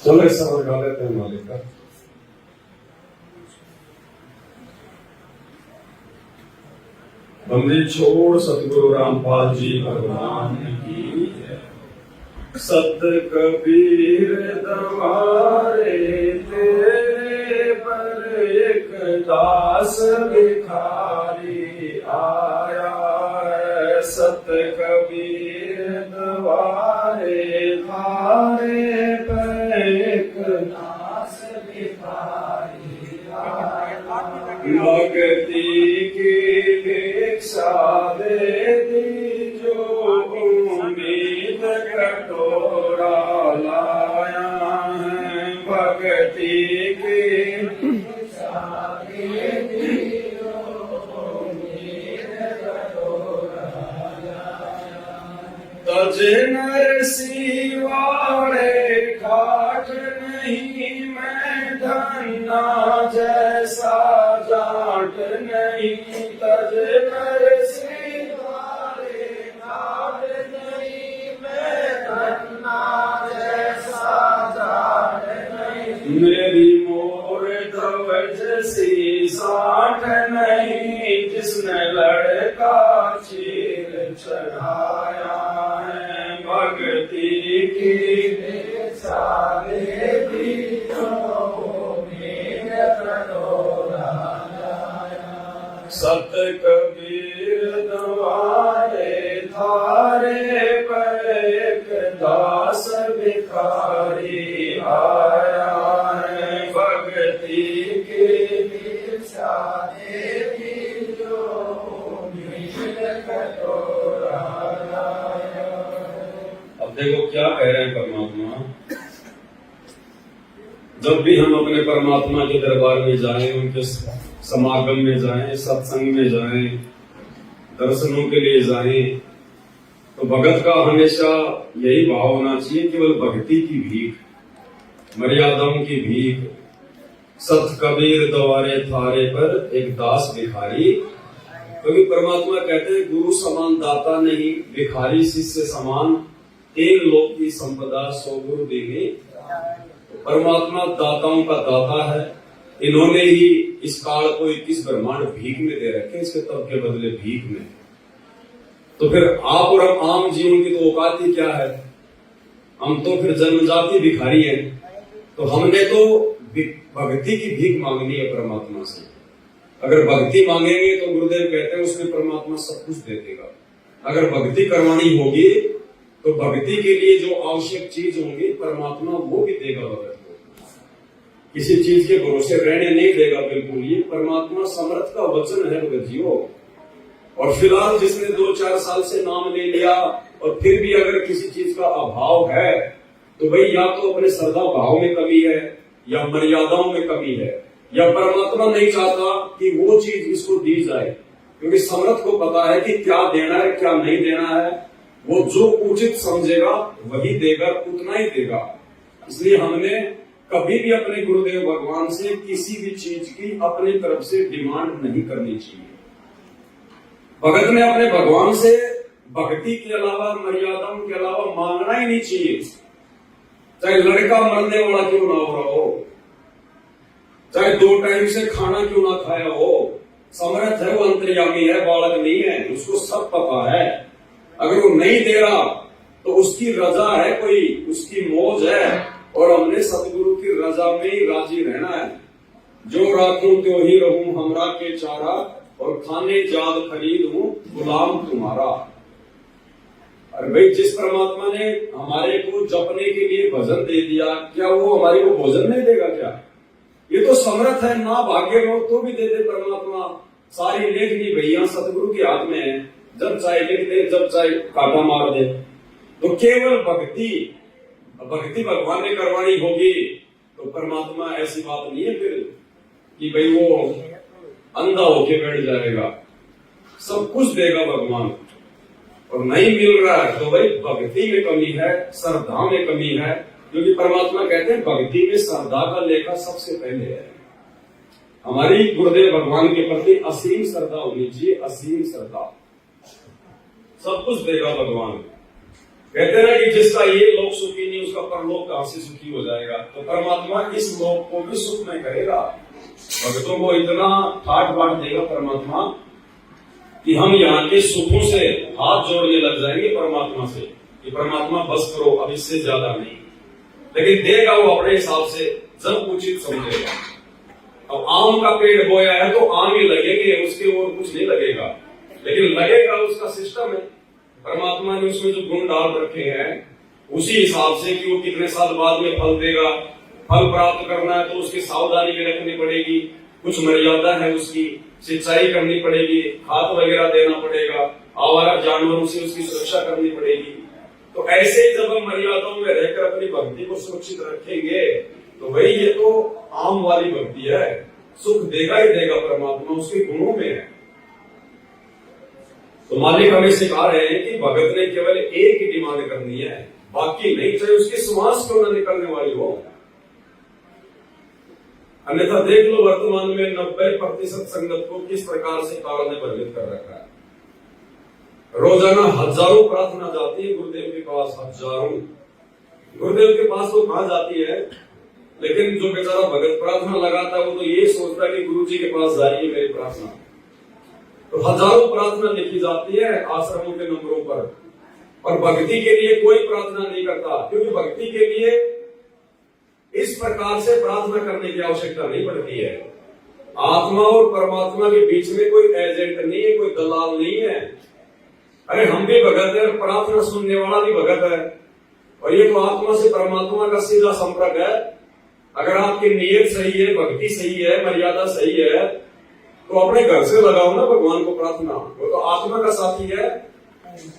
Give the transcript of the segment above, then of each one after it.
चलो इस समय गा लेते हैं मालिक का। बंदी छोड़ सतगुरु रामपाल जी भगवान की जय। सत कबीर दवारे तेरे पर एक दास भिखारी आया है। सत कबीर दवारे थारे पर एक दास भिखारी आया। भक्ति की भिक्षा देती जो उम्मीद कटोरा लाया है। भक्ति की भिक्षा देती जो उम्मीद कटोरा लाया। तज नरसी वाले ठाठ नहीं मैं धन्ना जैसा जाट नहीं। तज नरसी वाले ठाठ नहीं मैं धन्ना जैसा जाट नहीं। मेरी मोर ध्वज सी साठ नहीं जिसने लड़का चीर चढ़ाया है। भक्ति की भिक्षा देती सत कबीर दवारे थारे पर एक दास भिखारी आया है। भक्ति की भिक्षा देती जो उम्मीद कटोरा लाया। अब देखो क्या कह रहे हैं परमात्मा। जब भी हम अपने परमात्मा के दरबार में जाएं, उनके समागम में जाएं, सत्संग में जाएं, दर्शनों के लिए जाएं, तो भगत का हमेशा यही भाव होना चाहिए, केवल भक्ति की भीख, मर्यादाओं की भीख। सत कबीर दवारे थारे पर एक दास भिखारी। क्योंकि परमात्मा कहते हैं गुरु समान दाता नहीं, भिखारी शिष्य समान। तीन लोक की संपदा सो गुरु देंगे। परमात्मा दाताओं का दाता है। इन्होंने ही इस काल को 21 ब्रह्मांड भीख में दे रखे, इसके तब के बदले भीख में। तो फिर आप और हम आम जीवन की तो औकात ही क्या है। हम तो फिर जन्मजाति भिखारी हैं। तो हमने तो भक्ति की भीख मांगनी है परमात्मा से। अगर भक्ति मांगेंगे तो गुरुदेव कहते हैं उसमें परमात्मा सब कुछ दे देगा। अगर भक्ति करवानी होगी तो भक्ति के लिए जो आवश्यक चीज होंगी परमात्मा वो भी देगा। भगत को किसी चीज के भरोसे रहने नहीं देगा बिल्कुल। ये परमात्मा समर्थ का वचन है भगत जीओ। और फिलहाल जिसने 2-4 साल से नाम ले लिया और फिर भी अगर किसी चीज का अभाव है तो भाई या तो अपने श्रद्धा भाव में कमी है, या मर्यादाओं में कमी है, या परमात्मा नहीं चाहता कि वो चीज इसको दी जाए। क्योंकि समर्थ को पता है कि क्या देना है क्या नहीं देना है। वो जो उचित समझेगा वही देगा, उतना ही देगा। इसलिए हमने कभी भी अपने गुरुदेव भगवान से किसी भी चीज की अपनी तरफ से डिमांड नहीं करनी चाहिए। भगत ने अपने भगवान से भक्ति के अलावा, मर्यादाओं के अलावा मांगना ही नहीं चाहिए। चाहे लड़का मरने वाला क्यों ना हो रहा हो, चाहे 2 टाइम से खाना क्यों ना खाया हो, समर्थ है वो, अंतर्यामी है, बालक नहीं है, उसको सब पता है। अगर वो नहीं दे रहा तो उसकी रजा है, कोई उसकी मौज है। और हमने सतगुरु की रजा में ही राजी रहना है। जो राखूं त्यों ही रहूं हमरा के चारा, और खाने जाद खरीद हूं गुलाम तुम्हारा। अरे भाई जिस परमात्मा ने हमारे को जपने के लिए भजन दे दिया, क्या वो हमारे को भोजन नहीं देगा क्या? ये तो समर्थ है। ना भाग्य हो तो भी दे दे परमात्मा। सारी लेखनी भैया सतगुरु के हाथ में है। जब चाहे लिख दे, जब चाहे काटा मार दे। तो केवल भक्ति भगवान ने करवानी होगी तो परमात्मा ऐसी बात नहीं है फिर कि भाई वो अंधा होके बैठ जाएगा। सब कुछ देगा भगवान। और नहीं मिल रहा है तो भाई भक्ति में कमी है, श्रद्धा में कमी है। क्योंकि परमात्मा कहते हैं भक्ति में श्रद्धा का लेखा सबसे पहले है। हमारी गुरुदेव भगवान के प्रति असीम श्रद्धा होनी चाहिए, असीम श्रद्धा। सब कुछ देगा भगवान। कहते हैं ना कि जिसका ये लोक सुखी नहीं उसका परलोक कहां से सुखी हो जाएगा। तो परमात्मा इस लोक को भी सुख में करेगा। भक्तों को इतना ठाट बाट देगा परमात्मा कि हम यहाँ के सुखों से हाथ जोड़ने लग जाएंगे परमात्मा से कि परमात्मा बस करो, अब इससे ज्यादा नहीं। लेकिन देगा वो अपने हिसाब से, जब उचित समझेगा। अब आम का पेड़ बोया है तो आम ही लगेंगे, उसके और कुछ नहीं लगेगा, लेकिन लगेगा उसका सिस्टम है। परमात्मा ने उसमें जो गुण डाल रखे हैं उसी हिसाब से कि वो कितने साल बाद में फल देगा। फल प्राप्त करना है तो उसकी सावधानी भी रखनी पड़ेगी, कुछ मर्यादा है, उसकी सिंचाई करनी पड़ेगी, खाद वगैरह देना पड़ेगा, आवारा जानवरों से उसकी सुरक्षा करनी पड़ेगी। तो ऐसे ही जब हम मर्यादाओं में रहकर अपनी भक्ति को सुरक्षित रखेंगे तो वही ये तो आम वाली भक्ति है। सुख देगा ही देगा परमात्मा, उसके गुणों में है। तो मालिक हमें सिखा रहे हैं कि भगत ने केवल एक ही डिमांड करनी है, बाकी नहीं, चाहे उसकी श्वास क्यों न निकलने वाली हो। अन्यथा देख लो वर्तमान में 90% संगत को किस प्रकार से काल ने भ्रमित कर रखा है। रोजाना हजारों प्रार्थना जाती है गुरुदेव के पास, हजारों। गुरुदेव के पास वो कहां जाती है, लेकिन जो बेचारा भगत प्रार्थना लगाता है वो तो ये सोचता है कि गुरु जी के पास जा रही है मेरी प्रार्थना। तो हजारों प्रार्थना लिखी जाती है आश्रमों के नंबरों पर, और भक्ति के लिए कोई प्रार्थना नहीं करता, क्योंकि भक्ति के लिए इस प्रकार से प्रार्थना करने की आवश्यकता नहीं पड़ती है। आत्मा और परमात्मा के बीच में कोई एजेंट नहीं है, कोई दलाल नहीं है। अरे हम भी भगत है, प्रार्थना सुनने वाला भी भगत है, और ये तो आत्मा से परमात्मा का सीधा संपर्क है। अगर आपकी नीयत सही है, भक्ति सही है, मर्यादा सही है, तो अपने घर से लगाओ ना भगवान को प्रार्थना, वो तो आत्मा का साथी है।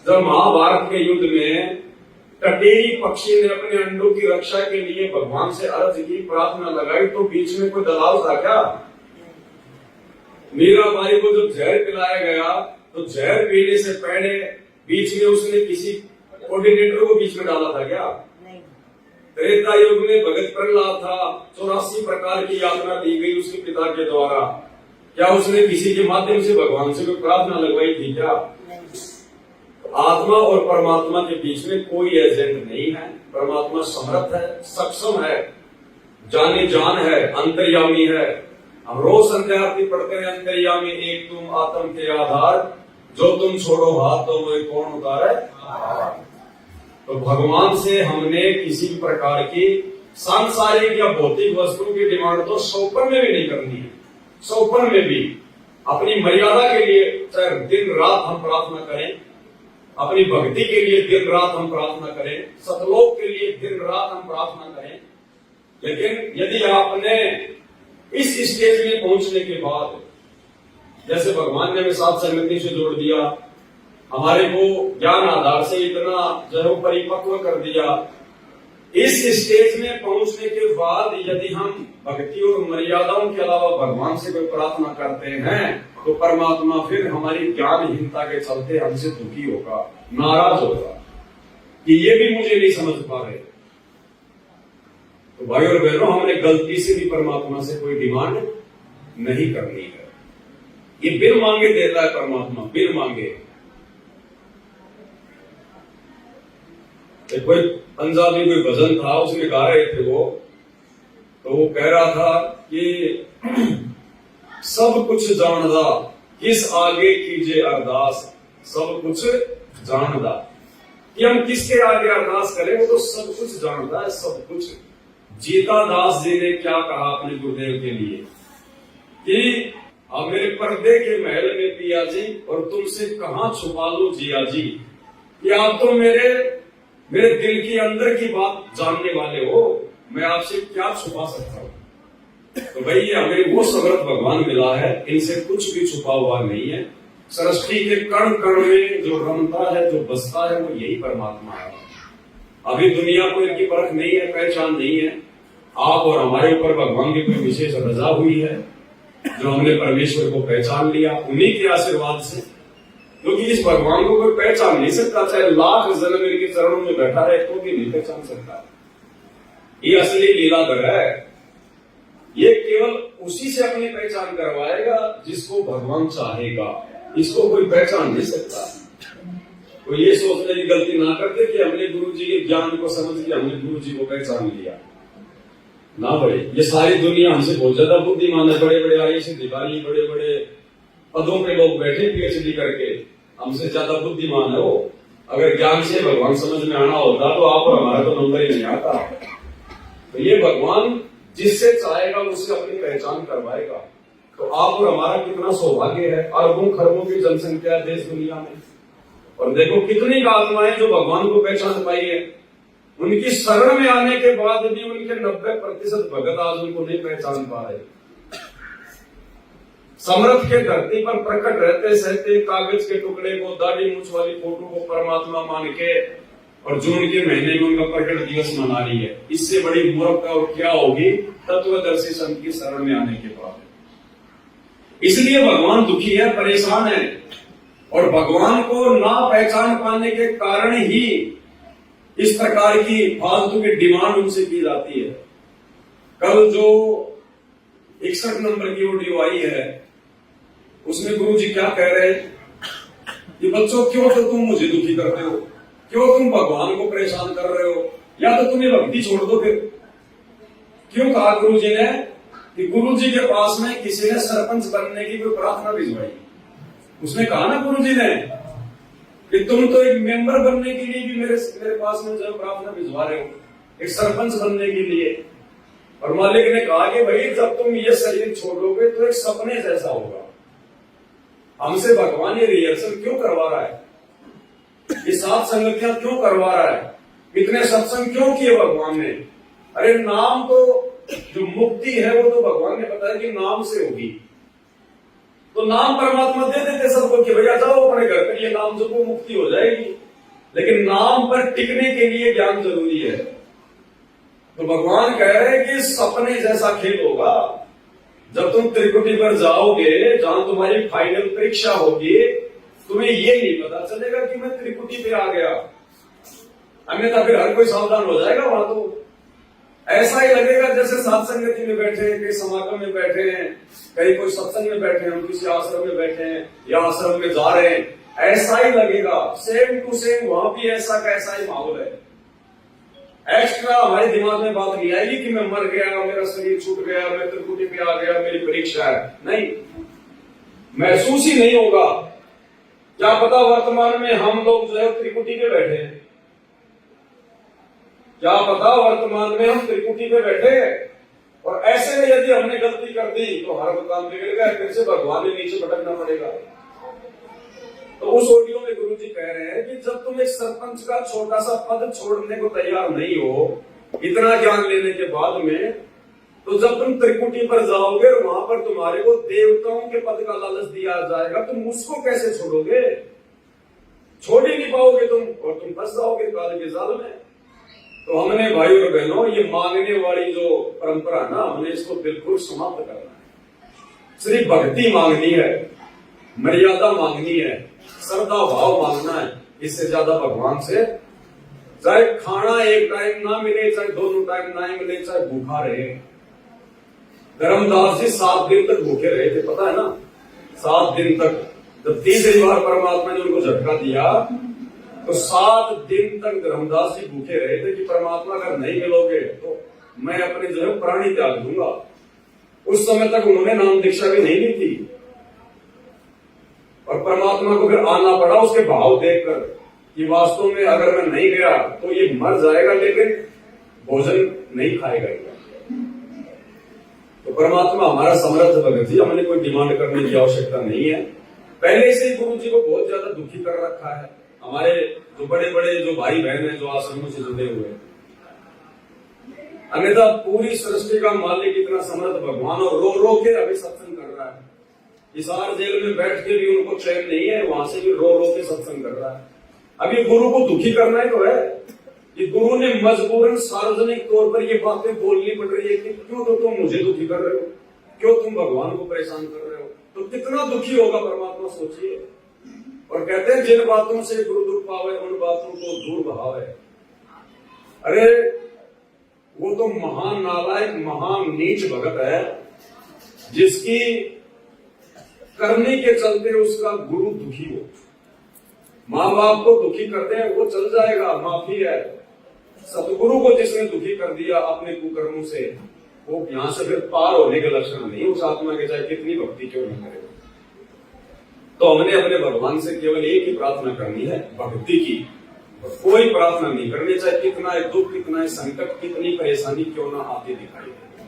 जब महाभारत के युद्ध में टटेरी पक्षी ने अपने अंडों की रक्षा के लिए भगवान से अर्ज की, प्रार्थना लगाई, तो बीच में कोई दलाल था क्या? मीराबाई को जब जहर पिलाया गया तो जहर पीने से पहले बीच में उसने किसी कोऑर्डिनेटर को बीच में डाला था क्या? त्रेता युग में भगत प्रहलाद था, 84 प्रकार की यातना दी गई उसके पिता के द्वारा। क्या उसने किसी के माध्यम से भगवान से कोई प्रार्थना लगवाई थी क्या? आत्मा और परमात्मा के बीच में कोई एजेंट नहीं है। परमात्मा समर्थ है, सक्षम है, जाने जान है, अंतर्यामी है। हम रोज संध्या आरती पढ़ते हैं, अंतर्यामी एक तुम आत्म के आधार, जो तुम छोड़ो हाथ तो वही कौन उतारे। तो भगवान से हमने किसी प्रकार की सांसारिक या भौतिक वस्तुओं की डिमांड तो सौपन में भी नहीं करनी है। सौपन में भी अपनी मर्यादा के लिए चाहे दिन रात हम प्रार्थना करें, अपनी भक्ति के लिए दिन रात हम प्रार्थना करें, सतलोक के लिए दिन रात हम प्रार्थना करें। लेकिन यदि आपने इस स्टेज में पहुंचने के बाद, जैसे भगवान ने हमें साथ संगति से जोड़ दिया, हमारे को ज्ञान आधार से इतना जो है परिपक्व कर दिया, इस स्टेज में पहुंचने के बाद यदि हम भक्ति और मर्यादाओं के अलावा भगवान से कोई प्रार्थना करते हैं तो परमात्मा फिर हमारी ज्ञानहीनता के चलते हमसे दुखी होगा, नाराज होगा कि ये भी मुझे नहीं समझ पा रहे। तो भाई और बहनों, हमने गलती से भी परमात्मा से कोई डिमांड नहीं करनी है। ये बिन मांगे देता है परमात्मा, बिन मांगे। कोई पंजाबी कोई भजन था, उसमें गा रहे थे वो, तो वो कह रहा था कि सब कुछ जानदा किस आगे कीजिए अरदास, सब कुछ जानदा, कि हम किसके आगे अरदास करें, वो तो सब कुछ जानता है, सब कुछ। जीता दास जी ने क्या कहा अपने गुरुदेव के लिए कि मेरे पर्दे के महल में पिया जी, और तुमसे कहां छुपा लूं जिया जी, कि आप तो मेरे दिल के अंदर की बात जानने वाले हो, मैं आपसे क्या छुपा सकता हूं। तो भाई ये हमें वो समर्थ भगवान मिला है, इनसे कुछ भी छुपा हुआ नहीं है। सृष्टि के कण कण में जो रमता है, जो बसता है, वो यही परमात्मा है। अभी दुनिया को इनकी परख नहीं है, पहचान नहीं है। आप और हमारे ऊपर भगवान की कोई विशेष रजा हुई है, जो हमने परमेश्वर को पहचान लिया उन्हीं के आशीर्वाद से। क्योंकि इस भगवान को कोई पहचान नहीं सकता, चाहे लाख जन्म इनके चरणों में बैठा रहे तो भी नहीं पहचान सकता। ये असली लीलाधर है। ये केवल उसी से अपनी पहचान करवाएगा जिसको भगवान चाहेगा, इसको कोई पहचान नहीं सकता। तो ये सोचने की गलती ना करते कि हमने गुरु जी के ज्ञान को समझ के हमने गुरु जी को पहचान लिया ना भाई। ये सारी दुनिया हमसे बहुत ज्यादा बुद्धिमान है, बड़े बड़े आईएएस अधिकारी, बड़े बड़े पदों पे लोग बैठे पीएचडी करके, हमसे ज्यादा बुद्धिमान है वो। अगर ज्ञान से भगवान समझ में आना होता तो आप और हमारा तो नंबर ही नहीं आता। तो ये भगवान जिससे चाहेगा उससे अपनी पहचान करवाएगा। तो आप और हमारा कितना सौभाग्य है, अरबों खरबों की जनसंख्या है देश दुनिया में, और देखो कितनी आत्माएं जो भगवान को पहचान पाई है। उनकी शरण में आने के बाद भी उनके 90% भगत आज उनको नहीं पहचान पा रहे। समर्थ के धरती पर प्रकट रहते सहते कागज के टुकड़े को, दाढ़ी मूछ वाली फोटो को परमात्मा मान के, और जून के महीने में उनका प्रकट दिवस मना रही है। इससे बड़ी मूर्खता और क्या होगी तत्वदर्शी संत की शरण में आने के बाद। इसलिए भगवान दुखी है, परेशान है, और भगवान को ना पहचान पाने के कारण ही इस प्रकार की फालतू की डिमांड उनसे की जाती है। कल जो 61 नंबर की ऑडियो आई है उसमें गुरु जी क्या कह रहे हैं कि बच्चों क्यों तो तुम मुझे दुखी करते हो, क्यों तुम भगवान को परेशान कर रहे हो, या तो तुम्हें भक्ति छोड़ दो फिर। क्यों कहा गुरु जी ने कि गुरु जी के पास में किसी ने सरपंच बनने की कोई प्रार्थना भिजवाई। उसने कहा ना गुरु जी ने कि तुम तो एक मेंबर बनने के लिए भी मेरे पास में जो प्रार्थना भिजवा रहे हो, एक सरपंच बनने के लिए। और मालिक ने कहा कि भाई जब तुम ये शरीर छोड़ोगे तो एक सपने जैसा होगा। हमसे भगवान ये रिहर्सल क्यों करवा रहा है, ये सात संगतियां क्यों करवा रहा है, इतने सत्संग क्यों किए भगवान ने? अरे नाम तो जो मुक्ति है वो तो भगवान ने बताया कि नाम से होगी। तो नाम परमात्मा दे देते सबको कि भैया जाओ अपने घर पर, ये नाम जब मुक्ति हो जाएगी। लेकिन नाम पर टिकने के लिए ज्ञान जरूरी है। तो भगवान कह रहे हैं कि सपने जैसा खेल होगा। जब तुम त्रिकुटी पर जाओगे, जहां तुम्हारी फाइनल परीक्षा होगी, तुम्हें ये नहीं पता चलेगा कि मैं त्रिकुटी पे आ गया। अन्यथा फिर हर कोई सावधान हो जाएगा वहां। तो ऐसा ही लगेगा जैसे सात संगति में बैठे हैं, कई समागम में बैठे हैं, कहीं कोई सत्संग में बैठे हैं, हम किसी आश्रम में बैठे हैं या आश्रम में जा रहे हैं, ऐसा ही लगेगा। सेम टू सेम वहां भी ऐसा का ऐसा ही माहौल है। एक्स्ट्रा हमारे दिमाग में बात नहीं आएगी कि मैं मर गया, मेरा शरीर छूट गया, मैं त्रिकुटी पे आ गया, मेरी परीक्षा है। नहीं, महसूस ही नहीं होगा। क्या पता वर्तमान में हम लोग जो है त्रिकुटी पे बैठे हैं, क्या पता वर्तमान में हम त्रिकुटी पे बैठे हैं, और ऐसे में यदि हमने गलती कर दी तो हर काम बिगड़ गया, फिर से भगवान ने नीचे भटकना पड़ेगा। तो उस ऑडियो में गुरु जी कह रहे हैं कि जब तुम एक सरपंच का छोटा सा पद छोड़ने को तैयार नहीं हो, इतना ज्ञान लेने के बाद में, तो जब तुम त्रिकुटी पर जाओगे और वहां पर तुम्हारे को देवताओं के पद का लालच दिया जाएगा, तुम उसको कैसे छोड़ोगे? छोड़ ही नहीं पाओगे तुम, और तुम फंस जाओगे काल के जाल में। तो हमने भाई और बहनों ये मांगने वाली जो परंपरा ना, हमने इसको बिल्कुल समाप्त करना है। सिर्फ भक्ति मांगनी है, मर्यादा मांगनी है, श्रद्धा भाव मांगना है। इससे ज्यादा भगवान से चाहे खाना एक टाइम ना मिले, चाहे दोनों टाइम ना मिले, चाहे भूखा रहे। धर्मदास जी 7 दिन तक भूखे रहे थे, पता है ना? 7 दिन तक। जब तीसरी बार परमात्मा ने उनको झटका दिया तो 7 दिन तक धर्मदास जी भूखे रहे थे कि परमात्मा अगर नहीं मिलोगे तो मैं अपने जो है प्राणी त्याग दूंगा। उस समय तक उन्होंने नाम दीक्षा भी नहीं ली थी, और परमात्मा को फिर आना पड़ा उसके भाव देखकर कि वास्तव में अगर मैं नहीं गया तो ये मर जाएगा, लेकिन भोजन नहीं खाएगा। तो परमात्मा हमारा समर्थ भगत जी, हमने कोई डिमांड करने की आवश्यकता नहीं है। पहले से ही गुरु जी को बहुत ज्यादा दुखी कर रखा है। हमारे जो बड़े बड़े जो भाई बहन हैं जो आश्रमों से जुड़े हुए हैं, अन्यथा पूरी सृष्टि का मालिक इतना समर्थ भगवान, और रो रो के अभी सत्संग कर रहा है। हिसार जेल में बैठ के भी उनको चैन नहीं है, वहां से भी रो रो के सत्संग कर रहा है। अभी गुरु को दुखी करना ही तो है कि गुरु ने मजबूरन सार्वजनिक तौर पर ये बातें बोलनी पड़ रही है कि क्यों तो तुम मुझे दुखी कर रहे हो, क्यों तुम भगवान को परेशान कर रहे हो। तो कितना दुखी होगा परमात्मा, सोचिए। और कहते हैं जिन बातों से गुरु दुख पावे उन बातों को दूर बहावे। अरे वो तो महान नालायक, महान नीच भगत है जिसकी करने के चलते उसका गुरु दुखी हो। माँ बाप को दुखी करते हैं वो चल जाएगा, माफी है। सतगुरु को जिसने दुखी कर दिया अपने कुकर्मों से, वो यहां से फिर पार होने के लक्षण नहीं उस आत्मा के, चाहे कितनी भक्ति क्यों न करे। तो हमने अपने भगवान से केवल एक ही प्रार्थना करनी है, भक्ति की। कोई प्रार्थना नहीं करनी, चाहे कितना दुख, कितना संकट, कितनी परेशानी क्यों ना आती दिखाई दे।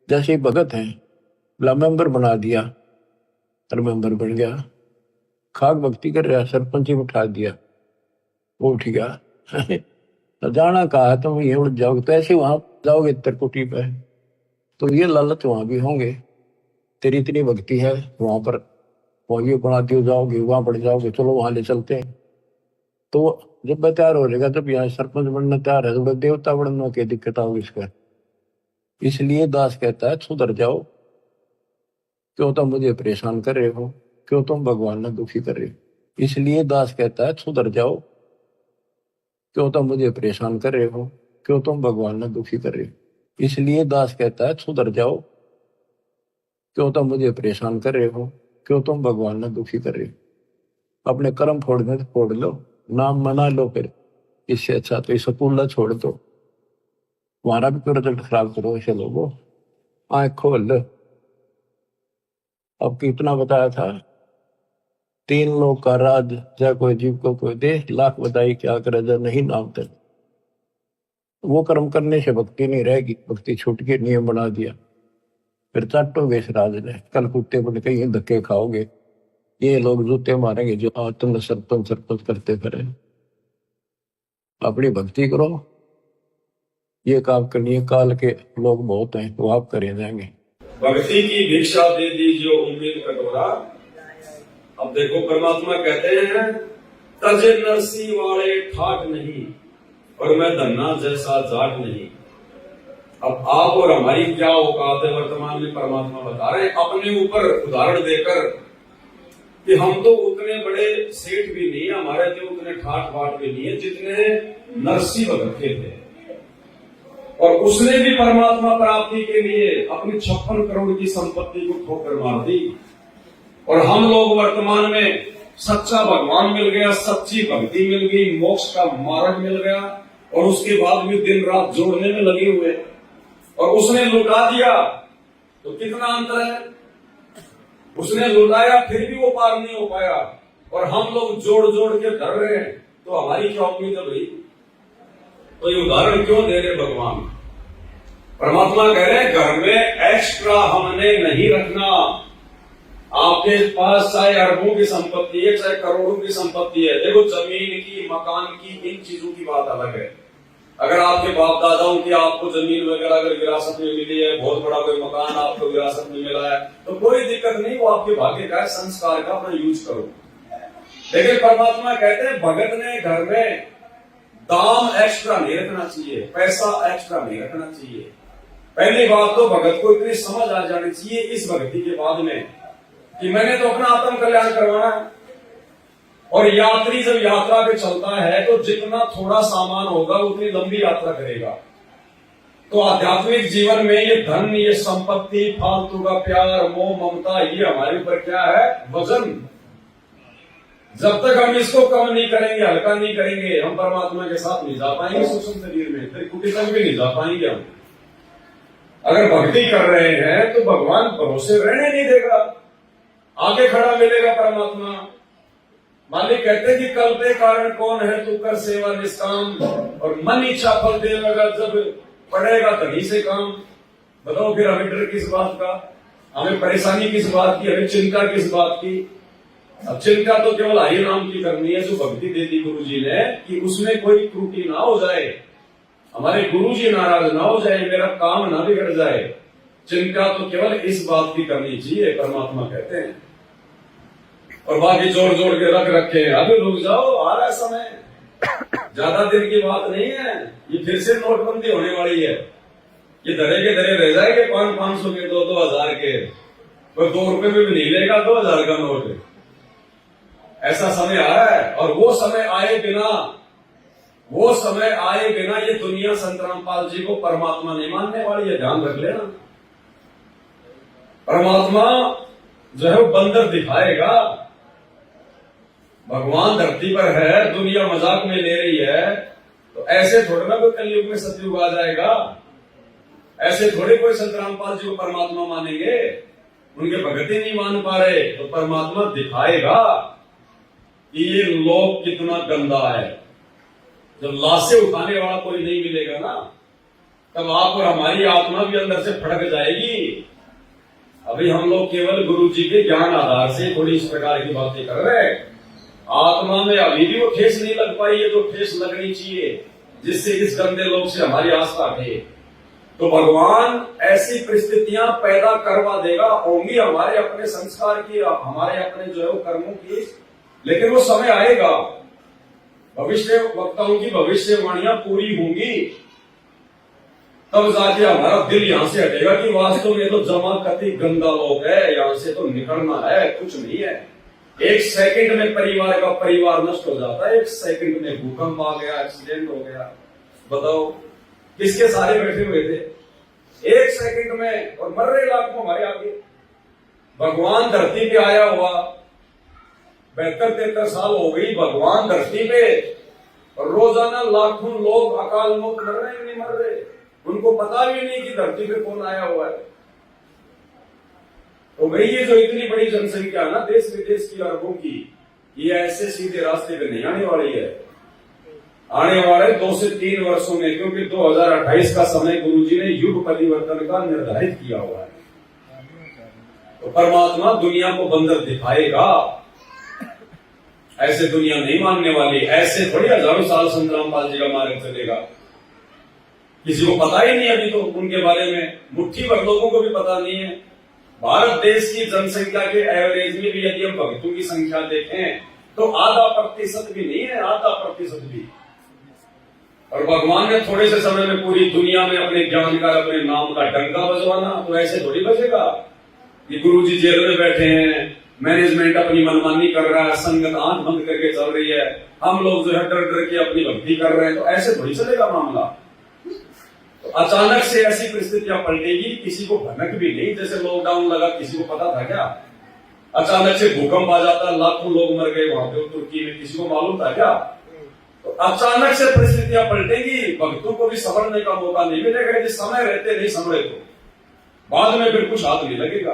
जैसे भगत है, मेंबर बना दिया और मेंबर बन गया, खाक भक्ति कर रहा, सरपंच ही उठा दिया, वो उठ गया। तो जाना कहा है तुम ये उड़ जाओगे, तो ऐसे वहां जाओगे त्रिकुटी पे, तो ये लालच वहां भी होंगे। तेरी इतनी भक्ति है वहां पर, वहां ये बना दियो, जाओगे वहां बढ़ जाओगे, चलो वहां ले चलते हैं। तो जब मैं तैयार हो जाएगा, जब यहाँ सरपंच बनना तैयार है, तो देवता बनना क्या दिक्कत आओगी इसका। इसलिए दास कहता है सुधर जाओ, क्यों तुम मुझे परेशान कर रहे हो, क्यों तुम भगवान ने दुखी कर रहे हो। इसलिए दास कहता है सुधर जाओ, क्यों तुम मुझे परेशान कर रहे हो, क्यों तुम भगवान ने दुखी कर रहे हो। इसलिए दास कहता है सुधर जाओ, क्यों तुम मुझे परेशान कर रहे हो, क्यों तुम भगवान ने दुखी कर रहे हो। अपने कर्म फोड़ने तो फोड़ लो, नाम मना लो, फिर इससे अच्छा तो इस स्कूल छोड़ दो, तुम्हारा भी तो रिजल्ट खराब करो ऐसे लोगों। आंख खोल लो। अब कितना बताया था, 3 लोग का राज, जय कोई जीव को कोई दे, लाख बधाई क्या करे जब नहीं नाम तक। वो कर्म करने से भक्ति नहीं रहेगी, भक्ति छूट के नियम बना दिया, फिर चाटोगे इस राज ने, कल कुत्ते बन के ये धक्के खाओगे, ये लोग जूते मारेंगे जो आज तुमने सरपंच सरपंच करते फिरे। अपनी भक्ति करो, ये काम करनी है, काल के लोग बहुत हैं वो आप करे जाएंगे। भक्ति की भिक्षा दे दीजिए उम्मीद कटोरा। अब देखो परमात्मा कहते हैं तजे नरसी वाले ठाट नहीं, और मैं धन्ना जैसा जाट नहीं। अब आप और हमारी क्या औकात है, वर्तमान में परमात्मा बता रहे हैं अपने ऊपर उदाहरण देकर कि हम तो उतने बड़े सेठ भी नहीं, हमारे तो उतने ठाट बाट भी नहीं है जितने नरसी भगत के थे। और उसने भी परमात्मा प्राप्ति के लिए अपनी 56 करोड़ की संपत्ति को ठोकर मार दी। और हम लोग वर्तमान में सच्चा भगवान मिल गया, सच्ची भक्ति मिल गई, मोक्ष का मार्ग मिल गया, और उसके बाद भी दिन रात जोड़ने में लगे हुए, और उसने लुटा दिया। तो कितना अंतर है, उसने लुटाया फिर भी वो पार नहीं हो पाया, और हम लोग जोड़ जोड़ के धर रहे हैं। तो हमारी क्या उम्मीद है भाई। तो ये उदाहरण क्यों दे रहे भगवान। परमात्मा कह रहे हैं घर में एक्स्ट्रा हमने नहीं रखना। आपके पास चाहे अरबों की संपत्ति है, चाहे करोड़ों की संपत्ति है, देखो जमीन की, मकान की, इन चीजों की बात अलग है। अगर आपके बाप दादाओं की आपको जमीन वगैरह अगर विरासत में मिली है, बहुत बड़ा कोई मकान आपको विरासत में मिला है, तो कोई दिक्कत नहीं, वो आपके भाग्य का है, संस्कार का, अपना यूज करो। लेकिन परमात्मा कहते हैं भगत ने घर में दाम एक्स्ट्रा नहीं रखना चाहिए, पैसा एक्स्ट्रा नहीं रखना चाहिए। पहली बात तो भगत को इतनी समझ आ जानी चाहिए इस भक्ति के बाद में कि मैंने तो अपना आत्म कल्याण करवाना है। और यात्री जब यात्रा पे चलता है तो जितना थोड़ा सामान होगा उतनी लंबी यात्रा करेगा। तो आध्यात्मिक जीवन में ये धन, ये संपत्ति, फालतू का प्यार, मोह, ममता, ये हमारे ऊपर क्या है, वजन। जब तक हम इसको कम नहीं करेंगे, हल्का नहीं करेंगे, हम परमात्मा के साथ नहीं जा पाएंगे सूक्ष्म शरीर में, त्रिकुटी तक भी नहीं जा पाएंगे हम। अगर भक्ति कर रहे हैं तो भगवान भरोसे रहने नहीं देगा, आगे खड़ा मिलेगा परमात्मा। मालिक कहते हैं कि कल पे कारण कौन है, तू कर सेवा निष्काम, और मन इच्छा फल देगा जब पड़ेगा तभी से काम। बताओ फिर हमें डर किस बात का, हमें परेशानी किस बात की, हमें चिंता किस बात की। अब चिंता तो केवल हरि नाम की करनी है, जो भक्ति दे दी गुरु जी ने, कि उसमें कोई त्रुटि ना हो जाए, हमारे गुरु जी नाराज ना हो जाए, मेरा काम ना बिगड़ जाए। चिंता तो केवल इस बात की करनी चाहिए, परमात्मा कहते हैं। और बाकी जोड़ जोड़ के रख रखे हैं, अभी रुक जाओ, आ रहा है समय, ज्यादा दिन की बात नहीं है। ये फिर से नोटबंदी होने वाली है, ये धरे के धरे रह जाएंगे 500 के, 2-2 के, कोई 2 रुपए में भी नहीं लेगा 2000 का नोट। ऐसा समय आ रहा है, और वो समय आए बिना ये दुनिया संत रामपाल जी को परमात्मा नहीं मानने वाली है, ध्यान रख लेना। परमात्मा जो है वो बंदर दिखाएगा, भगवान धरती पर है, दुनिया मजाक में ले रही है, तो ऐसे थोड़ा ना कोई कलयुग में सतयुग आ जाएगा। ऐसे थोड़े कोई संत रामपाल जी को परमात्मा मानेंगे, उनके भगत ही नहीं मान पा रहे, तो परमात्मा दिखाएगा कि ये लोक कितना गंदा है। जब लाशें उठाने वाला कोई नहीं मिलेगा ना, तब आप और हमारी आत्मा भी अंदर से फड़क जाएगी। अभी हम लोग केवल गुरु जी के ज्ञान आधार से थोड़ी इस प्रकार की बातें कर रहे हैं। आत्मा में अभी भी वो ठेस नहीं लग पाई है, तो ठेस लगनी चाहिए, जिससे इस गंदे लोग से हमारी आस्था हटे। तो भगवान ऐसी परिस्थितियां पैदा करवा देगा, होंगी हमारे अपने संस्कार की, हमारे अपने जो है वो कर्मों की, लेकिन वो समय आएगा, भविष्य वक्ताओं की भविष्यवाणियां पूरी होंगी, तब जाके हमारा दिल यहां से हटेगा कि वास्तव में तो जमाकती गंदा लोग है, यहां से तो निकलना है, कुछ नहीं है। एक सेकंड में परिवार का परिवार नष्ट हो जाता है, एक सेकंड में भूकंप आ गया, एक्सीडेंट हो गया, बताओ किसके सारे बैठे हुए थे एक सेकंड में, और मर रहे लाखों हमारे आगे। भगवान धरती पे आया हुआ 72-73 साल हो गई, भगवान धरती पे, और रोजाना लाखों लोग अकाल मौत मर रहे हैं, नहीं मर रहे, उनको पता भी नहीं कि धरती पे कौन आया हुआ है। तो भाई ये जो इतनी बड़ी जनसंख्या है ना देश विदेश की, अरबों की, ये ऐसे सीधे रास्ते पे नहीं आने वाली है, आने वाले 2 से 3 वर्षों में, क्योंकि 2028 का समय गुरुजी ने युग परिवर्तन का निर्धारित किया हुआ है। तो परमात्मा दुनिया को बंदर दिखाएगा, ऐसे दुनिया नहीं मानने वाली, ऐसे थोड़ी हजारों साल संत रामपाल जी का मार्ग चलेगा। किसी को पता ही नहीं अभी तो उनके बारे में, मुट्ठी भर लोगों को भी पता नहीं है। भारत देश की जनसंख्या के एवरेज में भी यदि हम भक्तों की संख्या देखें तो 0.5% भी नहीं है, 0.5% भी। और भगवान ने थोड़े से समय में पूरी दुनिया में अपने ज्ञान का, अपने नाम का डंका बजवाना, तो ऐसे थोड़ी बजेगा। ये गुरुजी जेल में बैठे हैं, मैनेजमेंट अपनी मनमानी कर रहा है, संगत आंख बंद करके चल रही है, हम लोग जो है डर डर के अपनी भक्ति कर रहे हैं, तो ऐसे थोड़ी चलेगा मामला। तो अचानक से ऐसी परिस्थितियां पलटेगी, किसी को भनक भी नहीं। जैसे लॉकडाउन लगा, किसी को पता था क्या? अचानक से भूकंप आ जाता, लाखों लोग मर गए वहां पे तुर्की में, किसी को मालूम था क्या? तो अचानक से परिस्थितियां पलटेगी, भक्तों को भी संभलने का मौका नहीं मिलेगा। यदि समय रहते नहीं संभले तो बाद में फिर कुछ हाथ नहीं लगेगा।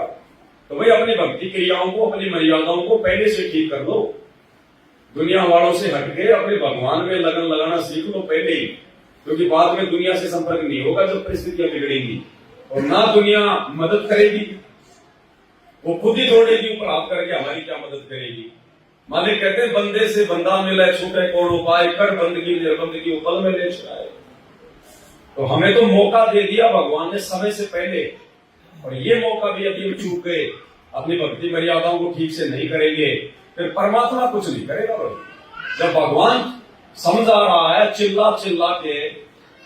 तो भाई अपनी भक्ति क्रियाओं को, अपनी मर्यादाओं को पहले से ठीक कर लो, दुनिया वालों से हटके अपने भगवान में लगन लगाना सीख लो पहले ही, क्योंकि बाद में दुनिया से संपर्क नहीं होगा जब परिस्थितियां बिगड़ेंगी, और ना दुनिया मदद करेगी, वो खुद ही दौड़ेगी ऊपर हाथ करके, हमारी क्या मदद करेगी। मालिक कहते हैं बंदे से बंदा मिले, छूटे कौन उपाय, कर बंदगी निर्बंदगी उपल में ले चुका है। तो हमें तो मौका दे दिया भगवान ने समय से पहले, और ये मौका भी यदि हम चूक गए, अपनी भक्ति मर्यादाओं को ठीक से नहीं करेंगे, फिर परमात्मा कुछ नहीं करेगा। जब भगवान समझा रहा है चिल्ला चिल्ला के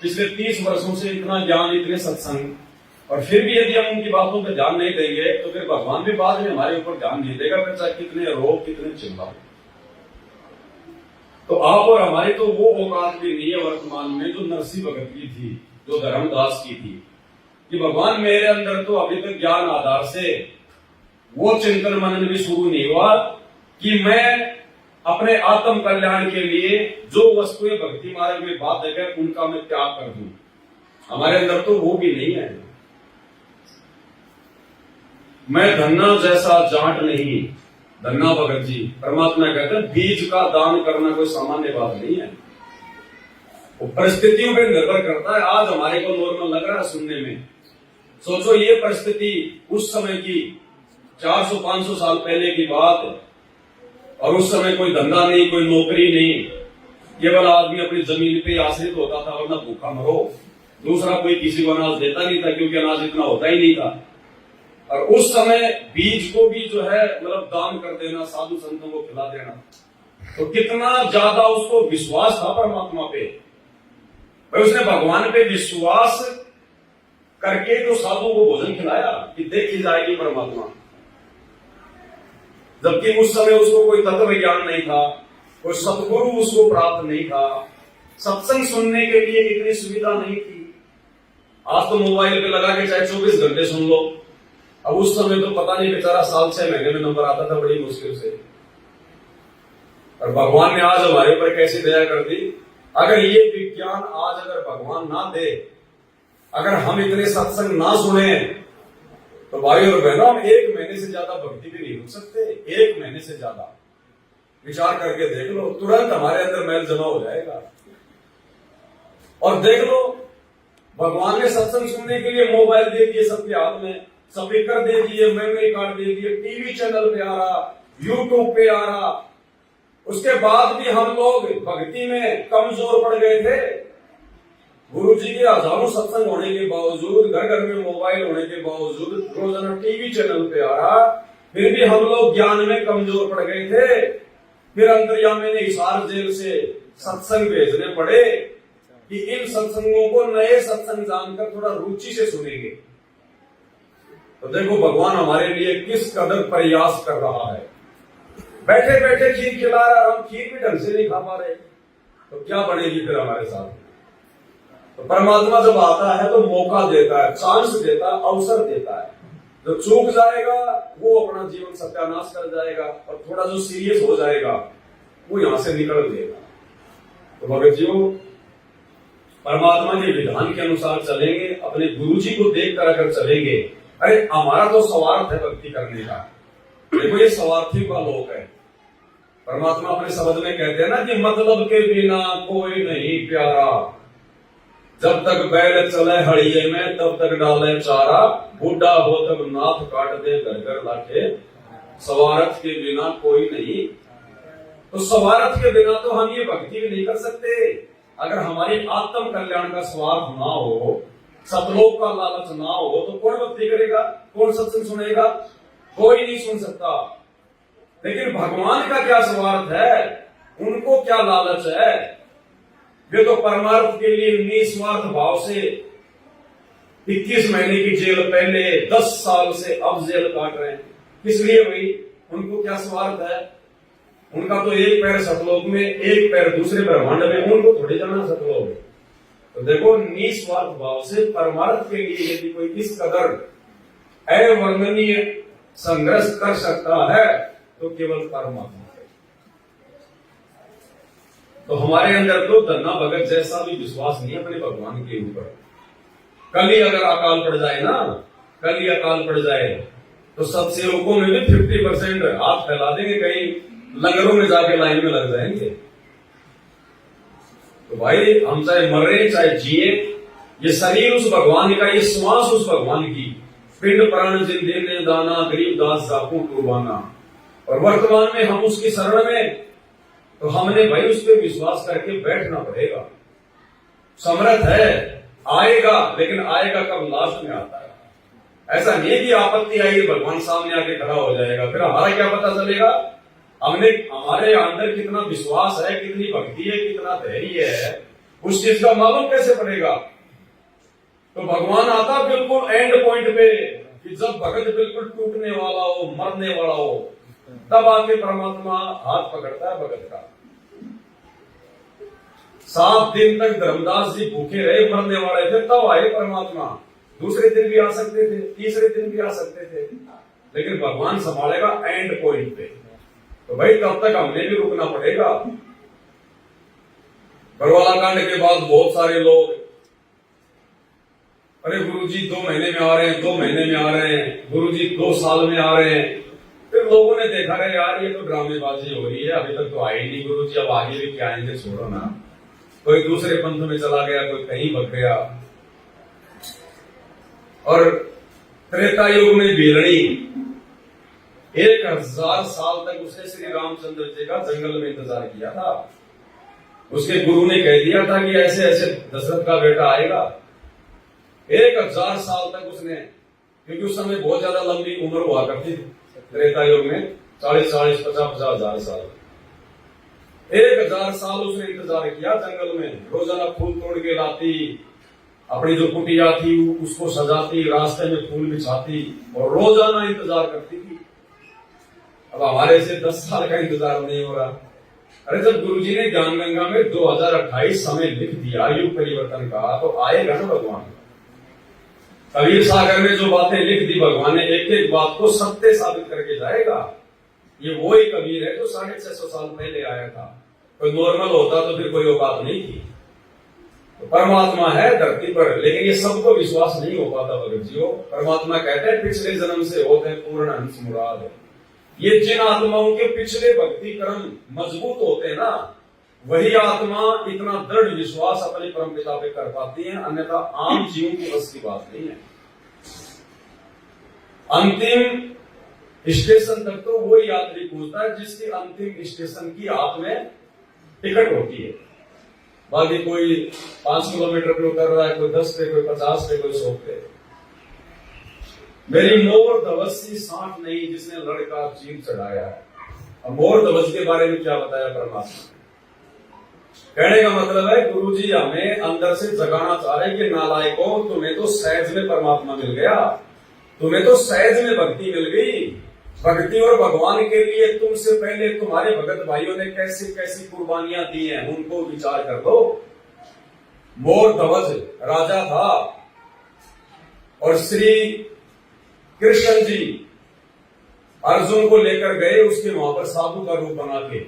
पिछले 30 वर्षों से इतना ज्ञान, इतने सत्संग, और फिर भी यदि हम उनकी बातों पर ध्यान नहीं देंगे, तो फिर भगवान भी बाद में हमारे ऊपर ध्यान नहीं देगा, फिर चाहे कितने रोग, कितने चिल्ला। तो आप और हमारी तो वो औकात भी नहीं है वर्तमान में जो नरसिंह भगत की थी, जो धर्मदास की थी, कि भगवान मेरे अंदर तो अभी तक ज्ञान आधार से वो चिंतन मनन भी शुरू नहीं हुआ कि मैं अपने आत्म कल्याण के लिए जो वस्तुएं भक्ति मार्ग में बात है उनका मैं त्याग कर दूं। हमारे अंदर तो वो भी नहीं है। मैं धन्ना जैसा जाट नहीं, धन्ना भगत जी, परमात्मा कहते हैं बीज का दान करना कोई सामान्य बात नहीं है, वो परिस्थितियों पर निर्भर करता है। आज हमारे को नॉर्मल लग रहा है सुनने में, सोचो ये परिस्थिति उस समय की 400-500 साल पहले की बात है, और उस समय कोई धंधा नहीं, कोई नौकरी नहीं, केवल आदमी अपनी जमीन पे आश्रित होता था, वरना भूखा मरो। दूसरा कोई किसी को अनाज देता नहीं था, क्योंकि अनाज इतना होता ही नहीं था। और उस समय बीज को भी जो है मतलब दान कर देना, साधु संतों को खिला देना, तो कितना ज्यादा उसको विश्वास था परमात्मा पे। भाई उसने भगवान पे विश्वास करके तो साधुओं को भोजन खिलाया कि देखी जाएगी परमात्मा। जबकि उस समय उसको कोई तत्व ज्ञान नहीं था, कोई सतगुरु उसको प्राप्त नहीं था, सत्संग सुनने के लिए इतनी सुविधा नहीं थी। आज तो मोबाइल पे लगा के चाहे 24 घंटे सुन लो, अब उस समय तो पता नहीं बेचारा साल 6 महीने में नंबर आता था बड़ी मुश्किल से। और भगवान ने आज हमारे ऊपर कैसी दया कर दी। अगर ये विज्ञान आज अगर भगवान ना दे, अगर हम इतने सत्संग ना सुने, तो भाई और बहनों हम 1 महीने से ज्यादा भक्ति भी नहीं रुक सकते। 1 महीने से ज्यादा विचार करके देख लो, तुरंत हमारे अंदर मैल जमा हो जाएगा। और देख लो, भगवान ने सत्संग सुनने के लिए मोबाइल दे दिए सबके हाथ में, स्पीकर दे दिए, मेमोरी कार्ड दे दिए, टीवी चैनल पे आ रहा, यूट्यूब पे आ रहा। उसके बाद भी हम लोग भक्ति में कमजोर पड़ गए थे। गुरु जी के हजारों सत्संग होने के बावजूद, घर घर में मोबाइल होने के बावजूद, रोजाना टीवी चैनल पे आ रहा, फिर भी हम लोग ज्ञान में कमजोर पड़ गए थे। फिर अंतर्यामी ने हिसार जेल से सत्संग भेजने पड़े कि इन सत्संगों को नए सत्संग जानकर थोड़ा रुचि से सुनेंगे। तो देखो भगवान हमारे लिए किस कदर प्रयास कर रहा है। बैठे बैठे खीर खिला रहा, हम खीर भी ढंग से नहीं खा पा रहे, तो क्या बनेगी फिर हमारे साथ। तो परमात्मा जब आता है तो मौका देता है, चांस देता है, अवसर देता है। जो चूक जाएगा वो अपना जीवन सत्यानाश कर जाएगा, और थोड़ा जो सीरियस हो जाएगा वो यहां से निकल देगा। तो भगत जी परमात्मा के विधान के अनुसार चलेंगे, अपने गुरु जी को देख कर अगर चलेंगे, अरे हमारा तो स्वार्थ है भक्ति करने का। देखो ये स्वार्थियों का लोक है। परमात्मा अपने शब्द में कहते हैं ना कि मतलब के बिना कोई नहीं प्यारा, जब तक बैल चले हड़िये में तब तक डाले चारा, बूढ़ा हो तब नाथ काट दे घर घर लाके, स्वार्थ के बिना कोई नहीं। तो स्वार्थ के बिना तो हम ये भक्ति भी नहीं कर सकते। अगर हमारी आत्म कल्याण का स्वार्थ ना हो, सतलोक का लालच ना हो, तो कौन भक्ति करेगा, कौन सत्संग सुनेगा? कोई नहीं सुन सकता। लेकिन भगवान का क्या स्वार्थ है, उनको क्या लालच है? वे तो परमार्थ के लिए निस्वार्थ भाव से 21 महीने की जेल पहले 10 साल से अब जेल काट रहे हैं। किस लिए हुई? उनको क्या स्वार्थ है? उनका तो एक पैर सतलोक में, एक पैर दूसरे ब्रह्मांड में, उनको थोड़ी जाना सतलोक। तो देखो निस्वार्थ भाव से परमार्थ के लिए यदि कोई इस कदर अवर्णनीय संघर्ष कर सकता है तो केवल परमात्मा है। तो हमारे अंदर तो धन्ना भगत जैसा भी विश्वास नहीं है अपने भगवान के ऊपर। कल ही अगर अकाल पड़ जाए ना, कल ही अकाल पड़ जाए तो सब सेवकों में भी 50% हाथ फैला देंगे, कहीं लंगरों में जाके लाइन में लग जाएंगे। तो भाई हम चाहे मरे चाहे जिए, ये शरीर उस भगवान का, ये श्वास उस भगवान की, पिंड प्राण जिन देने दाना, गरीब दास जाकू कुर्बाना। और वर्तमान में हम उसकी शरण में, तो हमने भाई उस पर विश्वास करके बैठना पड़ेगा। समर्थ है, आएगा, लेकिन आएगा कब? लास्ट में आता है। ऐसा नहीं कि आपत्ति आई भगवान सामने आके खड़ा हो जाएगा, फिर हमारा क्या पता चलेगा? हमने, हमारे अंदर कितना विश्वास है, कितनी भक्ति है, कितना धैर्य है, उस चीज का मालूम कैसे पड़ेगा? तो भगवान आता बिल्कुल एंड पॉइंट पे, कि जब भगत बिल्कुल टूटने वाला हो, मरने वाला हो, तब आके परमात्मा हाथ पकड़ता है भगत का। 7 दिन तक धर्मदास जी भूखे रहे, मरने वाले थे, तब आए परमात्मा। दूसरे दिन भी आ सकते थे, तीसरे दिन भी आ सकते थे, लेकिन भगवान संभालेगा एंड पॉइंट पे। तो भाई तब तक हमने भी रुकना पड़ेगा। बरवाला कांड के बाद बहुत सारे लोग, अरे गुरुजी 2 महीने में आ रहे हैं, 2 महीने में आ रहे हैं, गुरुजी 2 साल में आ रहे हैं। फिर लोगों ने देखा, रहे यार ये तो ड्रामेबाजी हो रही है, अभी तक तो आए ही नहीं गुरुजी, अब आगे भी क्या आएंगे, छोड़ो ना। कोई दूसरे पंथ में चला गया, कोई कहीं भग गया। और त्रेता युग में बेलड़ी 1000 साल तक उसने श्री रामचंद्र जी का जंगल में इंतजार किया था। उसके गुरु ने कह दिया था कि ऐसे ऐसे दशरथ का बेटा आएगा। 1000 साल तक उसने, क्योंकि उस समय बहुत ज्यादा लंबी उम्र हुआ करती थी त्रेता युग में, 40, 50 हजार साल। 1000 साल उसने इंतजार किया जंगल में, रोजाना फूल तोड़ के लाती, अपनी जो कुटिया थी उसको सजाती, रास्ते में फूल बिछाती और रोजाना इंतजार करती थी। अब हमारे से 10 साल का इंतजार नहीं हो रहा। अरे जब गुरुजी ने ज्ञान गंगा में 2028 समय लिख दिया युग परिवर्तन का, तो आएगा ना भगवान। कबीर सागर में जो बातें लिख दी भगवान ने, एक एक बात को सत्य साबित करके जाएगा। ये वो ही कबीर है जो 650 साल पहले आया था। कोई नॉर्मल होता तो फिर कोई औकात नहीं थी। तो परमात्मा है धरती पर, लेकिन ये सबको विश्वास नहीं हो पाता भगत जी। परमात्मा कहते हैं पिछले जन्म से होते हैं पूर्ण अंश मुराद। ये जिन आत्माओं के पिछले भक्ति कर्म मजबूत होते हैं ना, वही आत्मा इतना दृढ़ विश्वास अपने परम पिता पे कर पाती है, अन्यथा आम जीवों की बस की बात नहीं है। अंतिम स्टेशन तक तो वो यात्री पहुंचता है जिसकी अंतिम स्टेशन की हाथ में टिकट होती है। बाकी कोई 5 किलोमीटर पे उतर रहा है, कोई 10 पे, कोई 50 पे, कोई 100 पे। मेरी मोर धवज सी सांठ नहीं जिसने लड़का चीर चढ़ाया है। अब मोर धवज के बारे में क्या बताया परमात्मा? कहने का मतलब है गुरुजी हमें अंदर से जगाना चाह रहे हैं कि नालायकों, तुम्हें तो सहज में परमात्मा मिल गया, तुम्हें तो सहज में भक्ति मिल गई। भक्ति और भगवान के लिए तुमसे पहले तुम्हारे भगत भाइयों ने कैसी कैसी कुर्बानियां दी हैं, उनको विचार कर दो। मोर ध्वज राजा था और श्री कृष्ण जी अर्जुन को लेकर गए उसके वहां पर साधु का रूप बना के,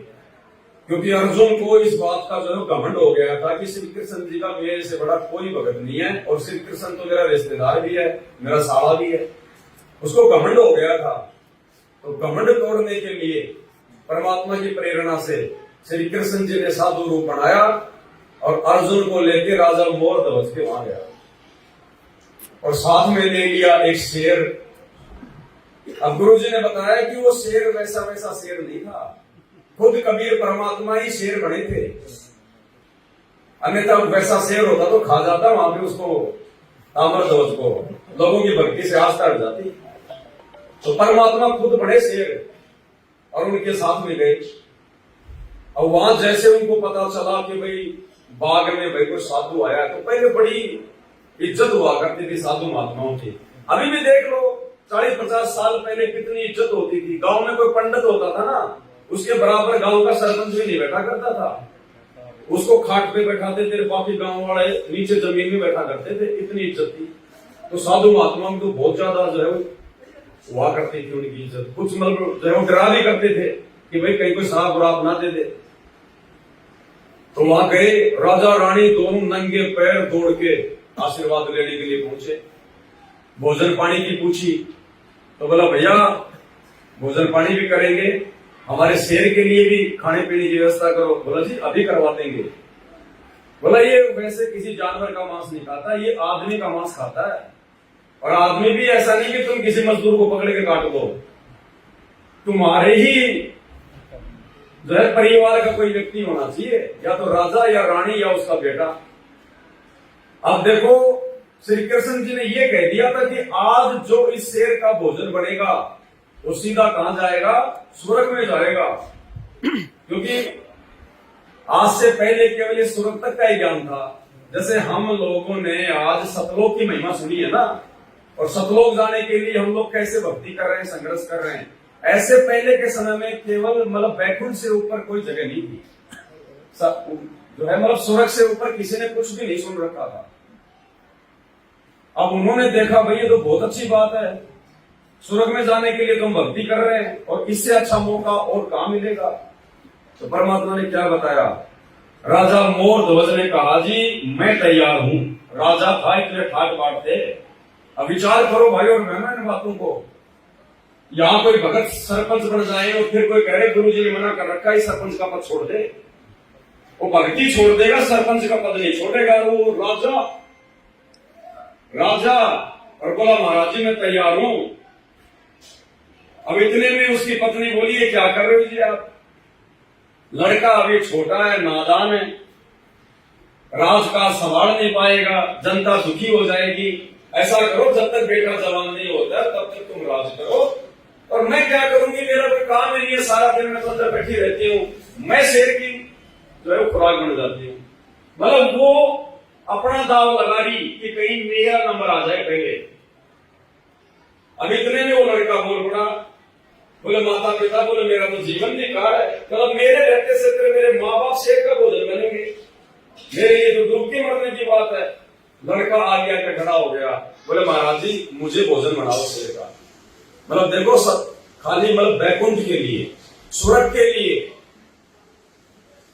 क्योंकि अर्जुन को इस बात का जो घमंड हो गया था कि श्री कृष्ण जी का मेरे से बड़ा कोई भगत नहीं है, और श्री कृष्ण तो मेरा रिश्तेदार भी है, मेरा साला भी है। उसको घमंड हो गया था। तो घमंड तोड़ने के लिए परमात्मा की प्रेरणा से श्री कृष्ण जी ने साधु रूप बनाया और अर्जुन को लेकर राजा मोर ध्वज के वहां गया और साथ में ले लिया एक शेर। अब गुरु जी ने बताया कि वो शेर वैसा वैसा शेर नहीं था, खुद कबीर परमात्मा ही शेर बने थे, अन्यथा वैसा शेर होता तो खा जाता वहां पे उसको, ताम्र ध्वज को, लोगों की भक्ति से आस्था हट जाती। तो परमात्मा खुद बड़े शेर और उनके साथ में गए। और वहां जैसे उनको पता चला कि भाई बाग में भाई कोई साधु आया, तो पहले बड़ी इज्जत हुआ करती थी साधु महात्माओं की। अभी भी देख लो 40-50 साल पहले कितनी इज्जत होती थी। गांव में कोई पंडित होता था ना, उसके बराबर गांव का सरपंच भी नहीं बैठा करता था, उसको खाट पे बैठाते थे, बाकी गांव वाले नीचे जमीन में बैठा करते थे, इतनी इज्जत थी। तो साधु महात्माओं को बहुत ज्यादा जो है हुआ करती थी उनकी इज्जत। कुछ मतलब जो है वो डरा भी करते थे कि भाई कहीं कोई शराब वराब ना दे दे। तो वहां गए, राजा रानी दोनों नंगे पैर दौड़ के आशीर्वाद लेने के लिए पहुंचे। भोजन पानी की पूछी तो बोला भैया भोजन पानी भी करेंगे, हमारे शेर के लिए भी खाने पीने की व्यवस्था करो। बोला जी अभी करवा देंगे। बोला ये वैसे किसी जानवर का मांस नहीं खाता, ये आदमी का मांस खाता है, और आदमी भी ऐसा नहीं कि तुम किसी मजदूर को पकड़ के काट दो, तुम्हारे ही जो है परिवार का कोई व्यक्ति होना चाहिए, या तो राजा या रानी या उसका बेटा। अब देखो श्री कृष्ण जी ने ये कह दिया था कि आज जो इस शेर का भोजन बनेगा वो सीधा कहां जाएगा? स्वर्ग में जाएगा, क्योंकि आज से पहले केवल ये स्वर्ग तक का ही ज्ञान था। जैसे हम लोगों ने आज सतलोक की महिमा सुनी है ना, और सतलोक जाने के लिए हम लोग कैसे भक्ति कर रहे हैं, संघर्ष कर रहे हैं, ऐसे पहले के समय में केवल मतलब बैकुंठ से ऊपर कोई जगह नहीं थी। जो है मतलब स्वर्ग से ऊपर किसी ने कुछ भी नहीं सुन रखा था। अब उन्होंने देखा भाई ये तो बहुत अच्छी बात है, स्वर्ग में जाने के लिए तुम भक्ति कर रहे हैं, और इससे अच्छा मौका और कहां मिलेगा। तो परमात्मा ने क्या बताया? राजा मोर ध्वज ने कहा जी मैं तैयार हूं। राजा था इतने ठाट बाट थे। अब विचार करो भाई और बहनों इन बातों को। यहां कोई भगत सरपंच बन जाए और फिर कोई कह रहे गुरु जी ने मना कर रखा है सरपंच का पद छोड़ दे, वो भक्ति छोड़ देगा, सरपंच का पद नहीं छोड़ेगा। वो राजा और बोला महाराज जी मैं तैयार हूं। अब इतने में उसकी पत्नी बोली है क्या कर रहे हो जी आप? लड़का अभी छोटा है, नादान है, राजकाज संभाल नहीं पाएगा, जनता दुखी हो जाएगी। ऐसा करो जब तक बेटा जवान नहीं होता तब तक तुम राज करो, और मैं क्या करूंगी, मेरा कोई काम ही नहीं है, सारा दिन मैं तो अंदर बैठी रहती हूँ, मैं शेर की जो है खुराक बन जाती हूँ। मतलब वो अपना दाव लगा रही कि कहीं मेरा नंबर आ जाए पहले। अब इतने में वो लड़का बोल पड़ा, बोले माता पिता, बोले मेरा तो जीवन निकाल है, मतलब मेरे रहते से तेरे मेरे माँ बाप शेर का भोजन बनेंगे, मेरे लिए तो डूब के मरने की बात है। लड़का आ गया के खड़ा हो गया, बोले महाराज जी मुझे भोजन बनाओ शेर का। मतलब देखो सब खाली मतलब बैकुंठ के लिए स्वर्ग के लिए।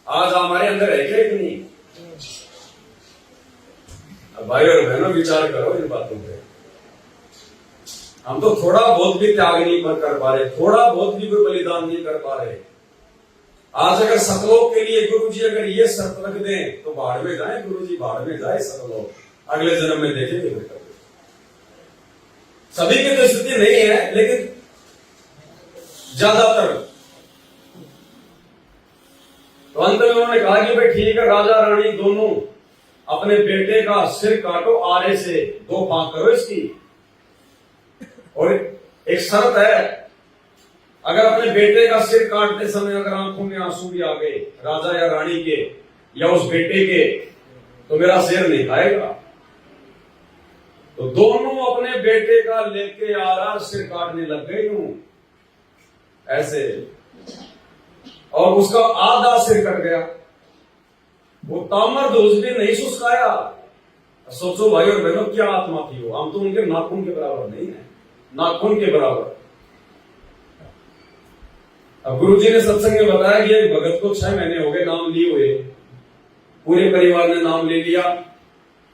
आज हमारे अंदर है क्या कि नहीं? अब भाई और बहनों विचार करो इन बातों पे। हम तो थोड़ा बहुत भी त्याग नहीं कर पा रहे, थोड़ा बहुत भी कोई बलिदान नहीं कर पा रहे। आज अगर सतलोक के लिए गुरु जी अगर ये शर्त रख दें तो बाढ़ में जाए, गुरु जी बाढ़ में जाए सतलोक, अगले जन्म में देखेंगे बेटा। सभी की तो स्थिति नहीं है, लेकिन ज्यादातर। तो अंत में उन्होंने कहा कि भाई ठीक है, राजा रानी दोनों अपने बेटे का सिर काटो, आरे से 2 फांक करो इसकी, और एक शर्त है, अगर अपने बेटे का सिर काटते समय अगर आंखों में आंसू भी आ गए राजा या रानी के या उस बेटे के, तो मेरा सिर नहीं खाएगा। तो दोनों अपने बेटे का लेके आ रहा, सिर काटने लग गए यूं ऐसे, और उसका आधा सिर कट गया। वो ताम्रध्वज भी नहीं सुस्काया। सोचो भाई और बहनों, क्या आत्मा थी वो। हम तो उनके नाखून के बराबर नहीं है, नाखून के बराबर। अब गुरुजी ने सत्संग में बताया कि एक भगत को 6 महीने हो गए नाम लिए हुए, पूरे परिवार ने नाम ले लिया।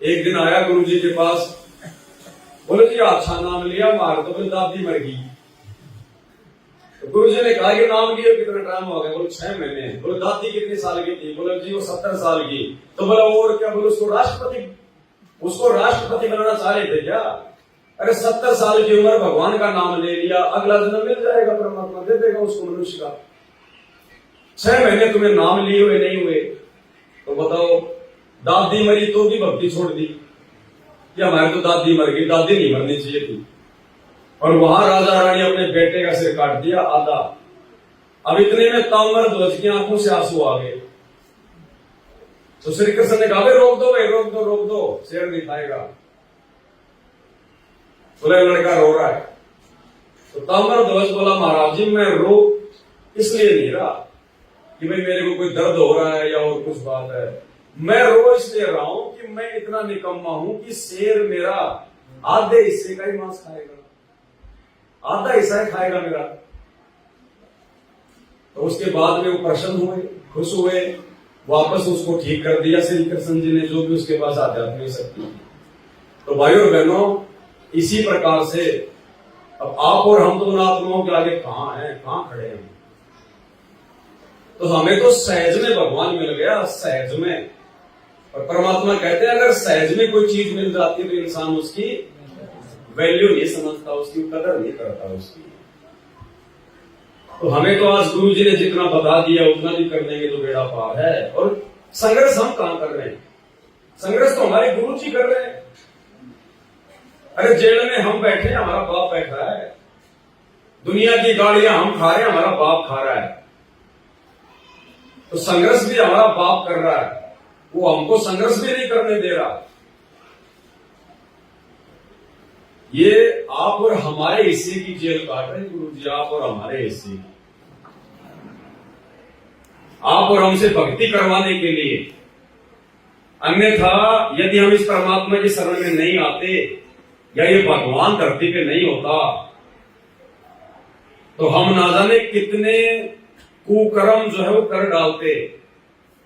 एक दिन आया गुरुजी के पास, बोले जी अच्छा नाम लिया, मार तो बोले दादी मर गई। तो गुरुजी ने कहा कि नाम लिए कितना टाइम हो गया? बोले 6 महीने। बोले दादी कितने साल की थी? बोले जी वो 70 साल की। तो बोला और क्या? बोले उसको राष्ट्रपति बनाना चाह रहे थे क्या? अरे 70 साल की उम्र, भगवान का नाम ले लिया, अगला जन्म मिल जाएगा, परमात्मा दे देगा उसको मनुष्य का। 6 महीने तुम्हें नाम लिए हुए नहीं हुए, तो बताओ दादी मरी तो भी भक्ति छोड़ दी कि हमारी तो दादी मर गई, दादी नहीं मरनी चाहिए थी। और वहां राजा रानी अपने बेटे का सिर काट दिया आधा। अब इतने में ताम्रध्वज की आंखों से आंसू आ गए। तो श्री कृष्ण ने कहा रोक दो भाई, रोक दो रोक दो, सिर नहीं खाएगा। बोले लड़का रो रहा है। तो ताम्रध्वज बोला महाराज जी मैं रो इसलिए नहीं रहा कि भाई मेरे को कोई दर्द हो रहा है या और कुछ बात है, मैं रो इसलिए रहा हूं कि मैं इतना निकम्मा हूं कि शेर मेरा आधे हिस्से का ही मांस खाएगा, आधा हिस्सा ही खाएगा मेरा। तो उसके बाद में वो प्रसन्न हुए, खुश हुए, वापस उसको ठीक कर दिया श्री कृष्ण जी ने, जो भी उसके पास आध्यात्मिक शक्ति थी। तो भाइयों और बहनों, इसी प्रकार से अब आप और हम तो उन आत्माओं के आगे कहां हैं, कहां खड़े हैं। तो हमें तो सहज में भगवान मिल गया, सहज में। और परमात्मा कहते हैं अगर सहज में कोई चीज मिल जाती है तो इंसान उसकी वैल्यू नहीं समझता, उसकी कदर नहीं करता उसकी। तो हमें तो आज गुरु जी ने जितना बता दिया उतना भी कर लेंगे तो बेड़ा पार है। और संघर्ष हम कहां कर रहे हैं? संघर्ष तो हमारे गुरु जी कर रहे हैं। अरे जेल में हम बैठे, हमारा बाप बैठा है। दुनिया की गाड़ियां हम खा रहे हैं, हमारा बाप खा रहा है। तो संघर्ष भी हमारा बाप कर रहा है, वो हमको संघर्ष भी नहीं करने दे रहा। ये आप और हमारे हिस्से की जेल काट रहे हैं गुरु जी, आप और हमारे हिस्से की। आप और हमसे भक्ति करवाने के लिए। अन्यथा यदि हम इस परमात्मा की शरण में नहीं आते या ये भगवान धरती पे नहीं होता तो हम ना जाने कितने कुकर्म जो है वो कर डालते।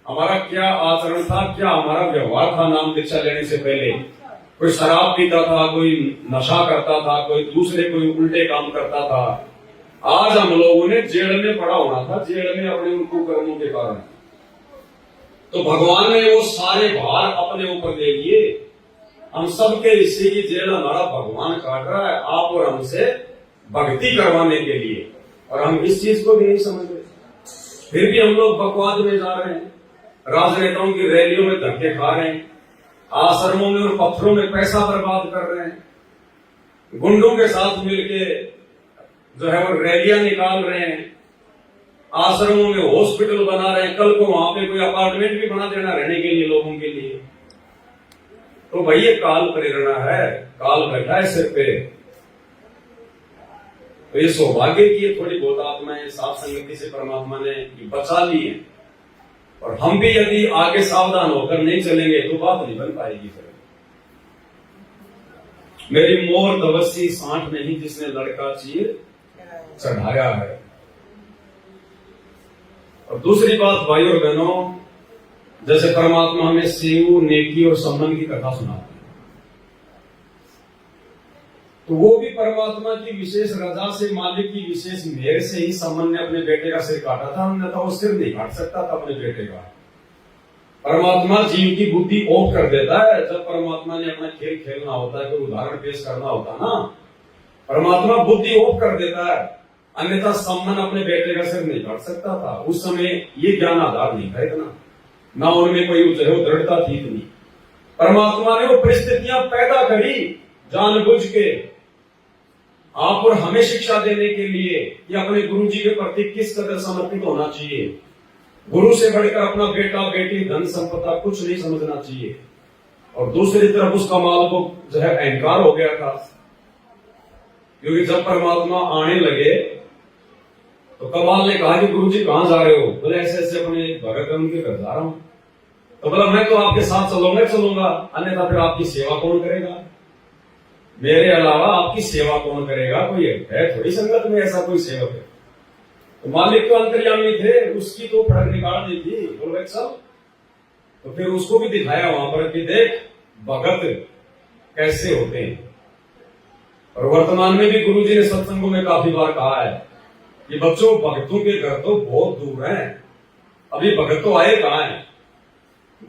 हमारा क्या आचरण था, क्या हमारा व्यवहार था नाम दीक्षा लेने से पहले। कोई शराब पीता था, कोई नशा करता था, कोई दूसरे कोई उल्टे काम करता था। आज हम लोगों ने जेल में पड़ा होना था, जेल में अपने उन कुकर्मों के कारण। तो भगवान ने वो सारे भार अपने ऊपर ले लिए। हम सबके हिस्से की जेल हमारा भगवान काट रहा है, आप और हमसे भक्ति करवाने के लिए। और हम इस चीज को भी नहीं समझ रहे, फिर भी हम लोग बकवाद में जा रहे हैं, राजनेताओं की रैलियों में धक्के खा रहे हैं, आश्रमों में और पत्थरों में पैसा बर्बाद कर रहे हैं, गुंडों के साथ मिलके जो है वो रैलियां निकाल रहे हैं, आश्रमों में हॉस्पिटल बना रहे हैं। कल को वहां पे कोई अपार्टमेंट भी बना देना रहने के लिए लोगों के लिए। तो भाई ये काल प्रेरणा है, काल बैठा है सिर पे। तो ये सौभाग्य की है थोड़ी बहुत आत्माएं साथ संगति से परमात्मा ने बचा ली है। और हम भी यदि आगे सावधान होकर नहीं चलेंगे तो बात नहीं बन पाएगी। फिर मेरी मोर तपस्वी 60 नहीं जिसने लड़का चीर चढ़ाया है। और दूसरी बात भाई और बहनों, जैसे परमात्मा हमें सेव, नेकी और सम्मान की कथा सुनाते हैं, तो वो भी परमात्मा की विशेष रजा से, मालिक की विशेष मेहर से ही सम्मान ने अपने बेटे का सिर काटा था, अन्यथा वो सिर नहीं काट सकता था अपने बेटे का। परमात्मा जीव की बुद्धि ऑफ कर देता है जब परमात्मा ने अपना खेल खेलना होता है, कोई उदाहरण पेश करना होता है ना, परमात्मा बुद्धि ऑफ कर देता है, अन्यथा सम्मान अपने बेटे का सिर नहीं काट सकता था। उस समय ये ज्ञान आधार नहीं था इतना, ना उनमें कोई जो है वो दृढ़ता थी इतनी। परमात्मा ने वो परिस्थितियां पैदा करी जानबूझ के आप और हमें शिक्षा देने के लिए कि अपने गुरु जी के प्रति किस कदर समर्पित होना चाहिए। गुरु से बढ़कर अपना बेटा, बेटी, धन संपदा कुछ नहीं समझना चाहिए। और दूसरी तरफ उस कमाल को जो है अहंकार हो गया था, क्योंकि जब परमात्मा आने लगे तो कमाल ने कहा कि गुरु जी कहां जा रहे हो? बोले ऐसे ऐसे अपने भगत उनके घर जा रहा हूं। तो बोला मैं तो आपके साथ चलूंगा, अन्यथा फिर आपकी सेवा कौन करेगा? मेरे अलावा आपकी सेवा कौन करेगा? कोई है थोड़ी संगत में ऐसा कोई सेवक है। तो मालिक तो अंतर्यामी थे, उसकी तो फड़क निकाल दी थी, बोल रहे सब। तो फिर उसको भी दिखाया वहां पर कि देख भगत कैसे होते हैं। और वर्तमान में भी गुरु जी ने सत्संगों में काफी बार कहा है कि बच्चों भक्तों के घर तो बहुत दूर हैं, अभी भगत तो आए कहां है?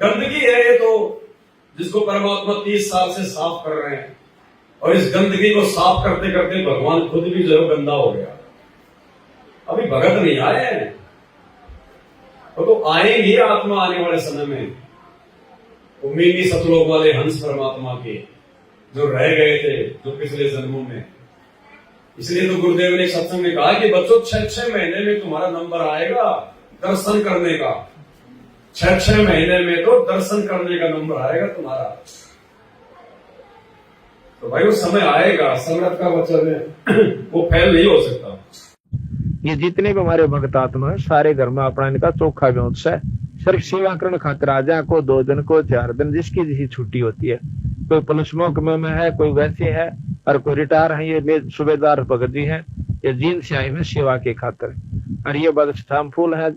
गंदगी है ये तो, जिसको परमात्मा 30 साल से साफ कर रहे हैं, और इस गंदगी को साफ करते करते भगवान खुद भी जो गंदा हो गया। अभी भगत नहीं आए हैं, तो आएंगे आत्मा आने वाले समय में। उम्मीदी सतलोक वाले हंस परमात्मा के जो रह गए थे जो पिछले जन्मों में। इसलिए तो गुरुदेव ने सत्संग में कहा कि बच्चों 6-6 महीने में तुम्हारा नंबर आएगा दर्शन करने का। 6-6 महीने में तो दर्शन करने का नंबर आएगा तुम्हारा। तो भाई वो समय आएगा, संगत का वचन है वो फैल नहीं हो सकता। ये जितने भी हमारे भक्त आत्मा है सारे घर में अपना इनका चोखा व्यवस्था है। सिर्फ सेवा करण खातिर आ जाए, को 2 दिन को 4 दिन जिसकी जिसकी छुट्टी होती है। कोई पुलिस महकमे में है, कोई वैसे है, और कोई रिटायर है। ये सूबेदार भगत जी हैं, ये जींद से आए हैं सेवा के खातिर। और ये बदशाम फूल है,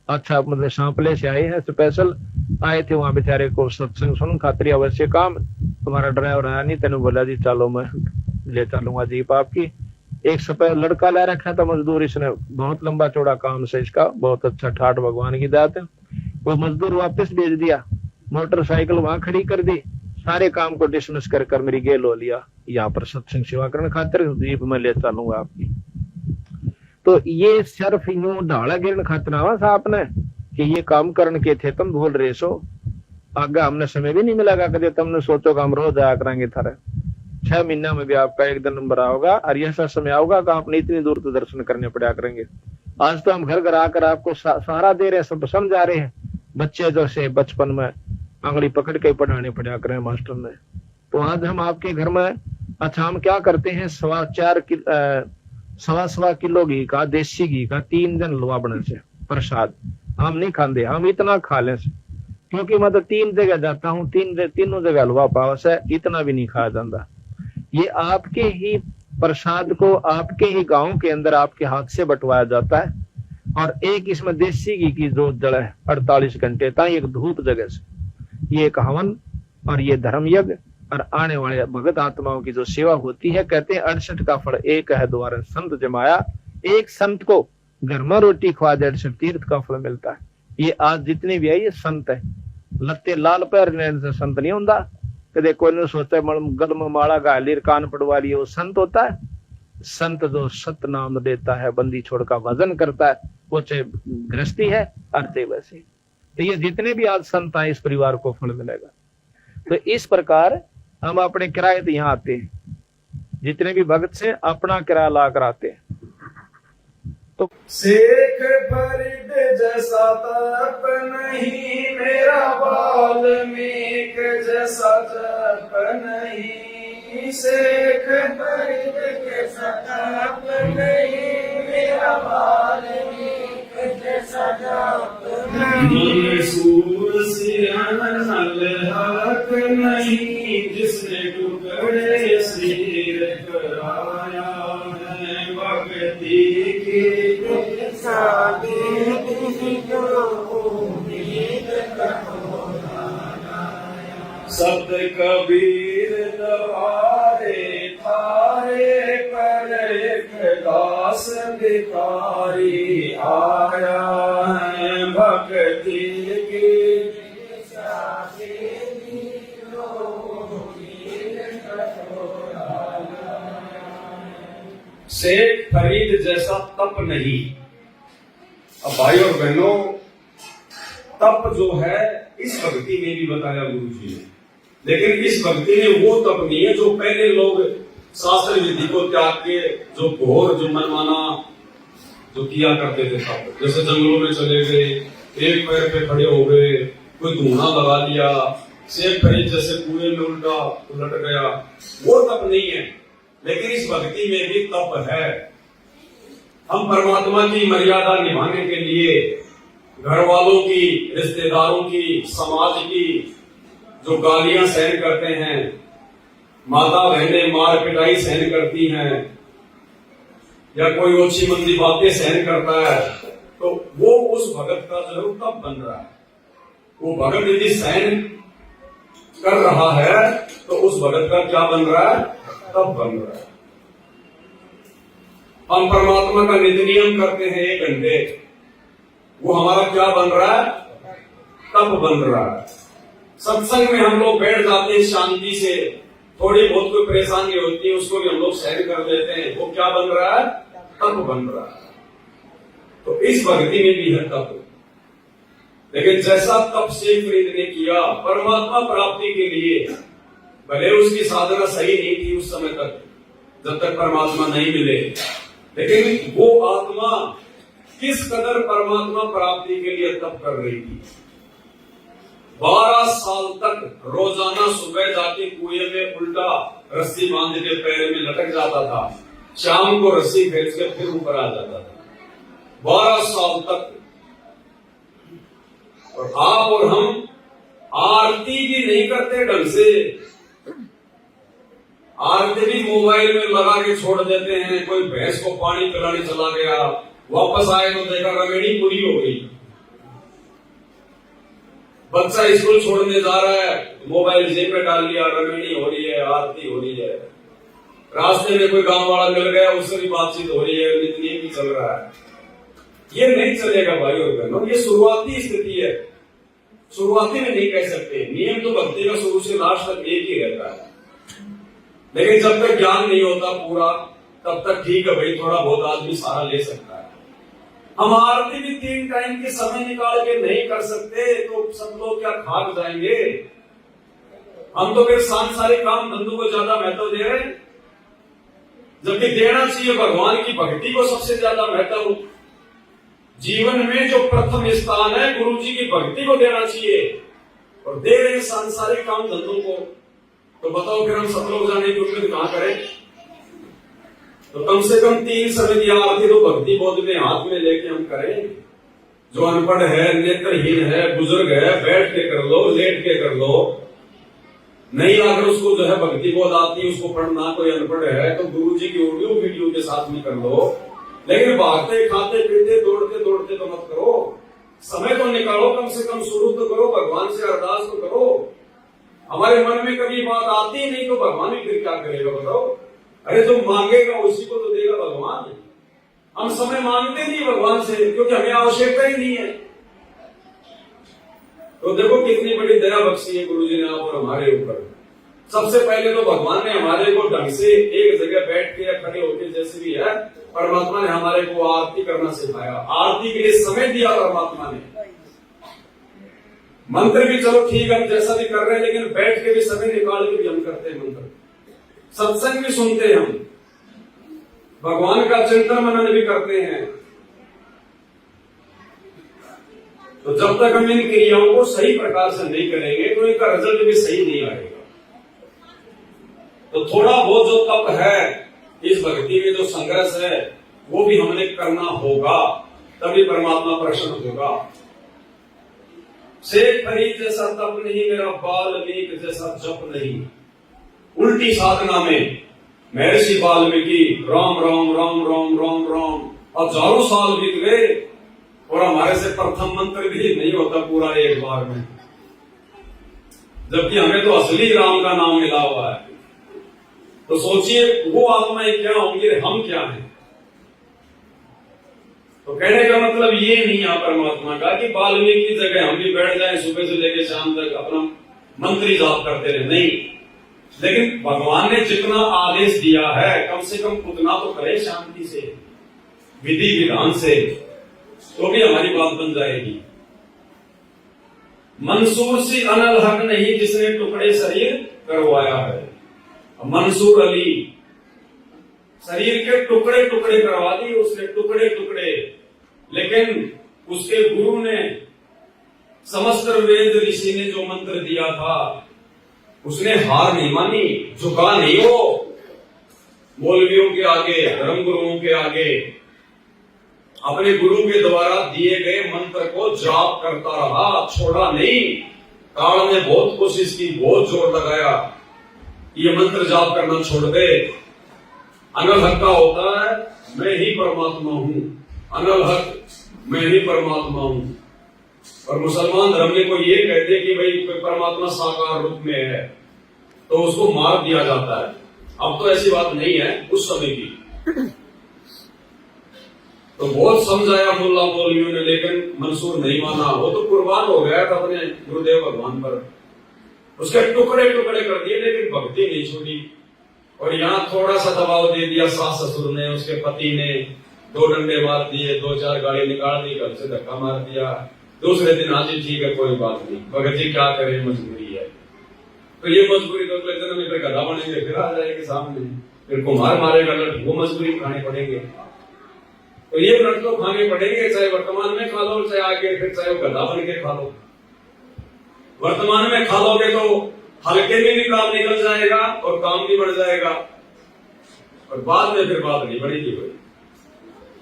अच्छा मतलब सांपले से आए हैं, स्पेशल आए थे वहां बेचारे को सत्संग सुन खातिर अवश्य काम। तुम्हारा ड्राइवर आया नहीं, तेने बोला जी चलो मैं ले चलूंगा जीप आपकी। एक सफेद लड़का ला रखा था मजदूर, इसने बहुत लंबा चौड़ा काम से इसका, बहुत अच्छा ठाठ भगवान की दात है। वो मजदूर वापस भेज दिया, मोटरसाइकिल वहां खड़ी कर दी, सारे काम को डिसमिस कर मेरी गेल हो लिया, यहाँ पर सत्संग सेवा करने खातिर जीप में ले चलूंगा आपकी। तो ये सिर्फ यूं ढाला गिरने खातिर आवा था आपने कि ये काम करने के थे, तुम भूल रहे सो। आगे हमने समय भी नहीं मिलेगा, कभी तुमने सोचो कि हम रोज आया करेंगे थारे। 6 महीना में भी आपका एक दिन नंबर आओगा, और ऐसा समय आओगा कि आपने इतनी दूर तो दर्शन करने पड़ा करेंगे। आज तो हम घर घर आकर आपको सहारा दे रहे हैं, सब समझा रहे हैं। बच्चे जो से बचपन में आंगली पकड़ के पढ़ाने पड़ा करें मास्टर ने। तो आज हम आपके घर में, अच्छा हम क्या करते हैं, 4.25 किलो घी का, देसी घी का 3 दिन हलवा बने से प्रसाद हम नहीं खाते, हम इतना खा ले से, क्योंकि मैं तो 3 जगह जाता हूँ, तीनों जगह हलवा पाव से इतना भी नहीं खाया जाता। ये आपके ही प्रसाद को आपके ही गांव के अंदर आपके हाथ से बंटवाया जाता है। और एक इसमें देसी घी की जोत जड़े 48 घंटे तक एक धूप जगह से, ये एक हवन और ये धर्म यज्ञ और आने वाले भगत आत्माओं की जो सेवा होती है। कहते हैं 68 का फल एक है द्वारा संत जमाया। एक संत को घर में रोटी खवा दे 68 तीर्थ का फल मिलता है। ये आज जितने भी है ये संत है, लत्ते लाल पैर से संत नहीं होता। कदे कोई ने सोचा गल में माला गालीर कान पड़वा लिए वो संत होता है। संत जो सत नाम देता है, बंदी छोड़ का भजन करता है, वो चाहे गृहस्थी है अर्थे वैसे। तो ये जितने भी आज संत आए इस परिवार को फल मिलेगा। तो इस प्रकार हम अपने किराए से यहाँ आते हैं, जितने भी भक्त से अपना किराया ला कर आते हैं। तो शेख फरीद जैसा तप नहीं, मेरा वाल्मीक जैसा जप नहीं। शेख फरीद जैसा तप नहीं, मेरा वाल्मीक जैसा जप नहीं। सूर सियान नल हक नहीं, जिसने टुकड़े सिर कराया है। भक्ति की सादी कबीर द्वारे थारे पर एक दास भिखारी आया है भक्ति की शेख फरीद जैसा तप नहीं। अब भाई और बहनों, तप जो है इस भक्ति में भी बताया गुरु जी ने, लेकिन इस भक्ति में वो तप नहीं है जो पहले लोग शास्त्र विधि को त्याग के जो घोर जो मनमाना जो किया करते थे तप, जैसे जंगलों में चले गए, एक पैर पे खड़े हो गए, कोई धूना लगा लिया, शेख फरीद जैसे कुएं में उल्टा उलट गया, वो तप नहीं है। लेकिन इस भक्ति में भी तप है। हम परमात्मा की मर्यादा निभाने के लिए घर वालों की, रिश्तेदारों की, समाज की जो गालियां सहन करते हैं, माता बहनें मार पिटाई सहन करती हैं, या कोई ओछी मंदी बातें सहन करता है, तो वो उस भगत का जरूर तप बन रहा है। वो भगत यदि सहन कर रहा है तो उस भगत का क्या बन रहा है? तप बन रहा है। हम परमात्मा का नित्य नियम करते हैं 1 घंटे, वो हमारा क्या बन रहा है? तप बन रहा है। सत्संग में हम लोग बैठ जाते हैं शांति से, थोड़ी बहुत कोई परेशानी होती है उसको भी हम लोग सहन कर लेते हैं, वो क्या बन रहा है? तप बन रहा है। तो इस भक्ति में भी है तप। लेकिन जैसा तप शेख फरीद ने किया परमात्मा प्राप्ति के लिए, भले उसकी साधना सही नहीं थी उस समय तक, जब तक परमात्मा नहीं मिले, लेकिन वो आत्मा किस कदर परमात्मा प्राप्ति के लिए तप कर रही थी। 12 साल तक रोजाना सुबह जाके कुएं में उल्टा रस्सी बांध के पैर में लटक जाता था, शाम को रस्सी फेंक के फिर ऊपर आ जाता था। 12 साल तक। और आप और हम आरती भी नहीं करते ढंग से, आरती भी मोबाइल में लगा के छोड़ देते हैं। कोई भैंस को पानी पिलाने चला गया, वापस आए तो देखा रमेणी पूरी हो गई। बच्चा स्कूल छोड़ने जा रहा है, मोबाइल जेब में डाल लिया, रमेणी हो रही है, आरती हो रही है। रास्ते में कोई गांव वाला मिल गया, उससे भी बातचीत हो रही है, नित्य भी चल रहा है। ये नहीं चलेगा भाई और बहनों, ये शुरुआती स्थिति है। शुरुआती में नहीं कह सकते, नियम तो भक्ति का शुरू से लास्ट तक एक ही रहता है। लेकिन जब तक ज्ञान नहीं होता पूरा, तब तक ठीक है भाई, थोड़ा बहुत आदमी सहारा ले सकता है। हम आरती भी 3 टाइम के समय निकाल के नहीं कर सकते तो सब लोग क्या खाक जाएंगे। हम तो फिर सांसारिक काम धंधों को ज्यादा महत्व दे रहे हैं, जबकि देना चाहिए भगवान की भक्ति को सबसे ज्यादा महत्व। जीवन में जो प्रथम स्थान है गुरु जी की भक्ति को देना चाहिए, और दे रहे सांसारिक काम धंधों को। तो बताओ फिर हम सब लोग जाने की उम्मीद कहां करें। तो कम से कम 3 समय की आरती तो भक्ति बोध में हाथ में लेके हम करें। जो अनपढ़ है, नेत्रहीन है, बुजुर्ग है, बैठ के कर लो, लेट के कर लो। नहीं अगर उसको जो है भक्ति बोध आती है, उसको पढ़ना, कोई अनपढ़ है तो गुरु जी की ऑडियो वीडियो के साथ में कर लो। लेकिन भागते खाते पीते दौड़ते दौड़ते तो मत करो। समय तो निकालो, कम से कम शुरू तो करो, भगवान से अरदास तो करो। हमारे मन में कभी बात आती नहीं तो भगवान भी फिर क्या करेगा बताओ। अरे जो मांगेगा उसी को तो देगा भगवान। हम समय मांगते नहीं भगवान से, क्योंकि हमें आवश्यकता ही नहीं है। तो देखो कितनी बड़ी दया बख्शी है गुरु जी ने आप और हमारे ऊपर। सबसे पहले तो भगवान ने हमारे को ढंग से एक जगह बैठ के या खड़े होकर जैसे भी है, परमात्मा ने हमारे को आरती करना सिखाया। आरती के लिए समय दिया परमात्मा ने। मंत्र भी चलो ठीक है, हम जैसा भी कर रहे हैं, लेकिन बैठ के भी समय निकाल के भी हम करते हैं मंत्र। सत्संग भी सुनते हैं हम, भगवान का चिंतन मनन भी करते हैं। तो जब तक हम इन क्रियाओं को सही प्रकार से नहीं करेंगे तो इनका रिजल्ट भी सही नहीं आएगा। तो थोड़ा बहुत जो तप है, इस भक्ति में जो संघर्ष है, वो भी हमने करना होगा, तभी परमात्मा प्रसन्न होगा। शेख फरीद जैसा तप नहीं, मेरा वाल्मीकि जैसा जप नहीं। उल्टी साधना में महर्षि वाल्मीकि राम राम राम राम राम राम हजारों साल बीत गए, और हमारे से प्रथम मंत्र भी नहीं होता पूरा एक बार में। जबकि हमें तो असली राम का नाम मिला हुआ है। तो सोचिए वो आत्माएं क्या होंगी, हम क्या हैं। तो कहने का मतलब ये नहीं है परमात्मा का कि वाल्मीकि की जगह हम भी बैठ जाए सुबह से लेकर शाम तक अपना मंत्री जाप करते रहे, नहीं। लेकिन भगवान ने जितना आदेश दिया है कम से कम उतना तो करे शांति से, विधि विधान से, तो भी हमारी बात बन जाएगी। मंसूर सी अनल हक नहीं जिसने टुकड़े शरीर करवाया है। मंसूर अली शरीर के टुकड़े टुकड़े करवा दिए उसने, टुकड़े टुकड़े। लेकिन उसके गुरु ने, समस्त वेद ऋषि ने जो मंत्र दिया था उसने हार नहीं मानी, झुका नहीं वो मौलवियों के आगे, धर्म गुरुओं के आगे। अपने गुरु के द्वारा दिए गए मंत्र को जाप करता रहा, छोड़ा नहीं। काल ने बहुत कोशिश की, बहुत जोर लगाया, ये मंत्र जाप करना छोड़ दे। अनल हक का होता है मैं ही परमात्मा हूं, अनल हक मैं ही परमात्मा हूं। और मुसलमान धर्म में कोई ये कहते कि भाई कोई परमात्मा साकार रूप में है तो उसको मार दिया जाता है। अब तो ऐसी बात नहीं है, उस समय की तो बहुत समझाया मुल्ला मौलवियों ने, लेकिन मंसूर नहीं माना। वो तो कुर्बान हो गया था अपने गुरुदेव भगवान पर, उसके टुकड़े टुकड़े कर दिए, लेकिन भक्ति नहीं छोड़ी। और यहाँ थोड़ा सा दबाव दे दिया सास ससुर ने, उसके पति ने 2 डंडे मार दिए, 2-4 गाड़ी निकाल दी, घर से धक्का मार दिया। दूसरे दिन हाँ जी ठीक है कोई बात नहीं, भगत जी क्या करे मजबूरी है। तो ये मजबूरी तो अगले दिन में फिर गधा बनेंगे, फिर आ जाएंगे सामने, फिर कुम्हार मारेगा लठ, वो मजबूरी खाने पड़ेंगे। तो ये व्रत तो खाने पड़ेंगे, चाहे वर्तमान में खा लो, चाहे आगे फिर चाहे वो गधा बन के खा लो। वर्तमान में खा लोगे तो हल्के में भी काम निकल जाएगा और काम भी बढ़ जाएगा, और बाद में फिर बात नहीं बढ़ेगी कोई।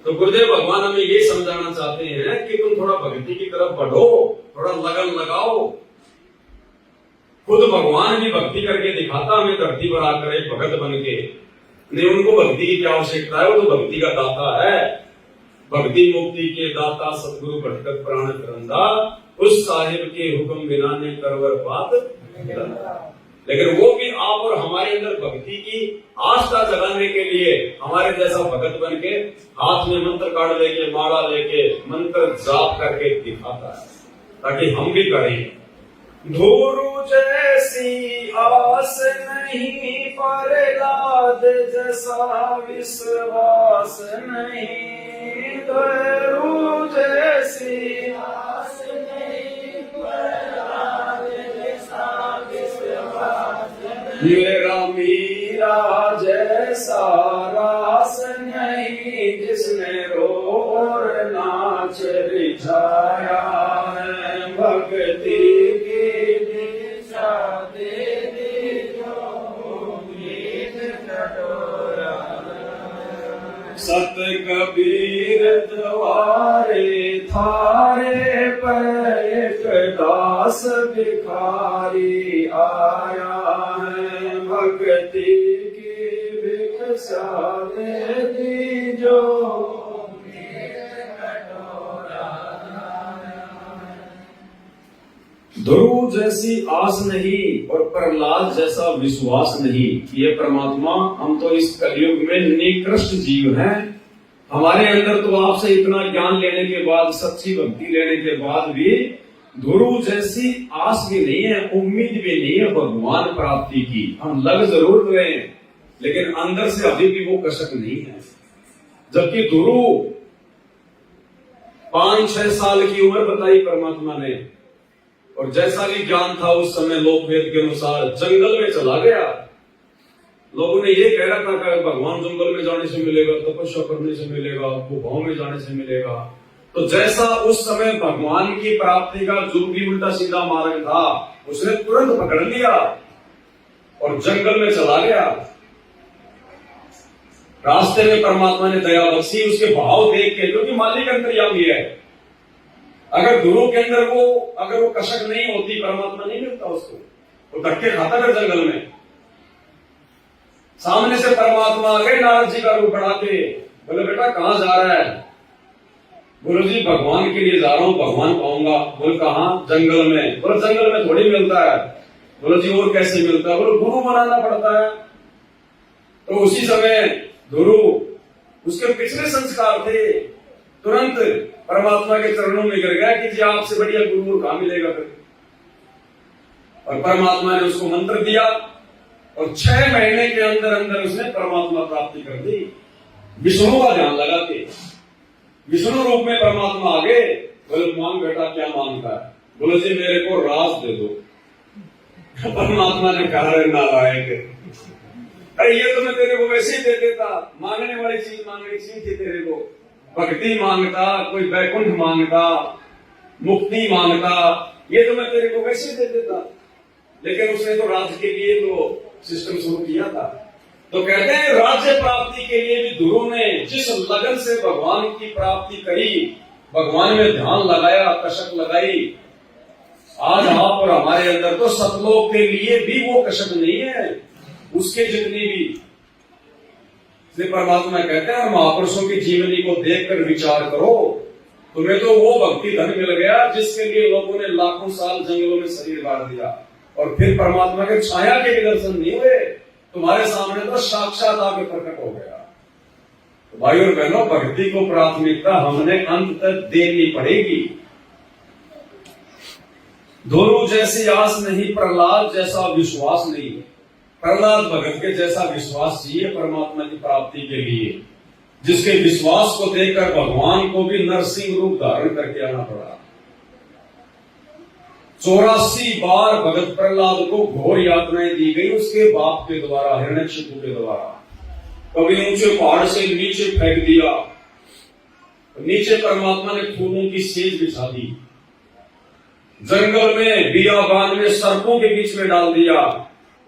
तो गुरुदेव भगवान हमें ये समझाना चाहते हैं कि तुम थोड़ा भक्ति की तरफ बढ़ो, थोड़ा लगन लगाओ। खुद भगवान भी भक्ति करके दिखाता हमें धरती पर आकर एक भगत बन के। नहीं, उनको भक्ति की क्या आवश्यकता है, वो तो भक्ति का दाता है। भक्ति मुक्ति के दाता सतगुरु भटकत प्राण करंदा, उस साहिब के हुक्म बिना ने करवर बात। लेकिन वो भी आप और हमारे अंदर भक्ति की आस्था जगाने के लिए हमारे जैसा भगत बन के हाथ में मंत्र कार्ड लेके, माला लेके, मंत्र जाप करके दिखाता है, ताकि हम भी करें। धुरु जैसी आस नहीं, प्रहलाद जैसा विश्वास नहीं। धुरु जैसी आस नहीं, प्रहलाद जैसा विश्वास नहीं। मेरा मीरा जैसा रास नहीं, जिसने रोर नाच रिझाया है। भक्ति सत कबीर द्वारे थारे पर एक दास भिखारी आया है। भक्ति की भिक्षा दे दीजो, ध्रुव जैसी आस नहीं और प्रहलाद जैसा विश्वास नहीं। ये परमात्मा, हम तो इस कलयुग में निकृष्ट जीव हैं। हमारे अंदर तो आपसे इतना ज्ञान लेने के बाद, सच्ची भक्ति लेने के बाद भी ध्रुव जैसी आस भी नहीं है, उम्मीद भी नहीं है भगवान प्राप्ति की। हम लग जरूर रहे हैं, लेकिन अंदर से अभी भी वो कसक नहीं है। जबकि ध्रुव 5-6 साल की उम्र बताई परमात्मा ने, और जैसा भी ज्ञान था उस समय लोकवेद के अनुसार जंगल में चला गया। लोगों ने ये कह रखा कि भगवान जंगल में जाने से मिलेगा, तपस्या करने से मिलेगा, गुफाओं में जाने से मिलेगा। तो जैसा उस समय भगवान की प्राप्ति का जो भी उल्टा सीधा मार्ग था, उसने तुरंत पकड़ लिया और जंगल में चला गया। रास्ते में परमात्मा ने दया बख्शी उसके भाव देख के, क्योंकि मालिक अंतर्यामी है। अगर गुरु के अंदर अगर वो कसक नहीं होती, परमात्मा नहीं मिलता उसको, वो धक्के खाता फिर जंगल में। सामने से परमात्मा आ गए नारद जी का रूप बढ़ा के, बोले बेटा कहां जा रहा है? बोलो जी भगवान के लिए जा रहा हूं, भगवान पाऊंगा। बोल कहां? जंगल में। बोलो जंगल में थोड़ी मिलता है, बोलो जी और कैसे मिलता है? बोलो गुरु बनाना पड़ता है। तो उसी समय गुरु, उसके पिछले संस्कार थे, तुरंत परमात्मा के चरणों में गिर गया कि जी आपसे बढ़िया गुरु कहां मिलेगा फिर। और परमात्मा ने उसको मंत्र दिया और 6 महीने के अंदर अंदर उसने परमात्मा प्राप्ति कर दी। विष्णु का ध्यान लगा के विष्णु रूप में परमात्मा आ गए। बोले मांग बेटा क्या मांगता है? बोले जी मेरे को राज दे दो। परमात्मा ने कहा रे नालायक, अरे ये तो मैं तेरे को वैसे ही दे देता, मांगने वाली चीज मांगनी चाहिए थी तेरे को। भक्ति मांगता, कोई वैकुंठ मांगता, मुक्ति मांगता, ये तो मैं तेरे को वैसे ही दे देता। लेकिन उसने तो राज्य के लिए तो सिस्टम शुरू किया था। तो कहते हैं राज्य प्राप्ति के लिए भी गुरु ने जिस लगन से भगवान की प्राप्ति करी, भगवान में ध्यान लगाया, कसक लगाई, आज आप और हमारे अंदर तो सतलोक के लिए भी वो कसक नहीं है उसके जितनी भी। इसलिए परमात्मा कहते हैं महापुरुषों की जीवनी को देखकर विचार करो, तुम्हें तो वो भक्ति धन मिल गया जिसके लिए लोगों ने लाखों साल जंगलों में शरीर गाड़ दिया और फिर परमात्मा के छाया के भी दर्शन नहीं हुए, तुम्हारे सामने तो साक्षात आके प्रकट हो गया। तो भाई और बहनों, भक्ति को प्राथमिकता हमने अंत तक देनी पड़ेगी। दोनों जैसी आस नहीं, प्रहलाद जैसा विश्वास नहीं। प्रहलाद भगत के जैसा विश्वास चाहिए परमात्मा की प्राप्ति के लिए, जिसके विश्वास को देखकर भगवान को भी नरसिंह रूप धारण करके आना पड़ा। 84 बार भगत प्रहलाद को घोर यातनाएं दी गई उसके बाप के द्वारा, हिरण्यकशिपु के द्वारा। कभी ऊंचे पहाड़ से नीचे फेंक दिया, नीचे परमात्मा ने फूलों की सेज बिछा दी, जंगल में बियाबान में सर्पों के बीच में डाल दिया।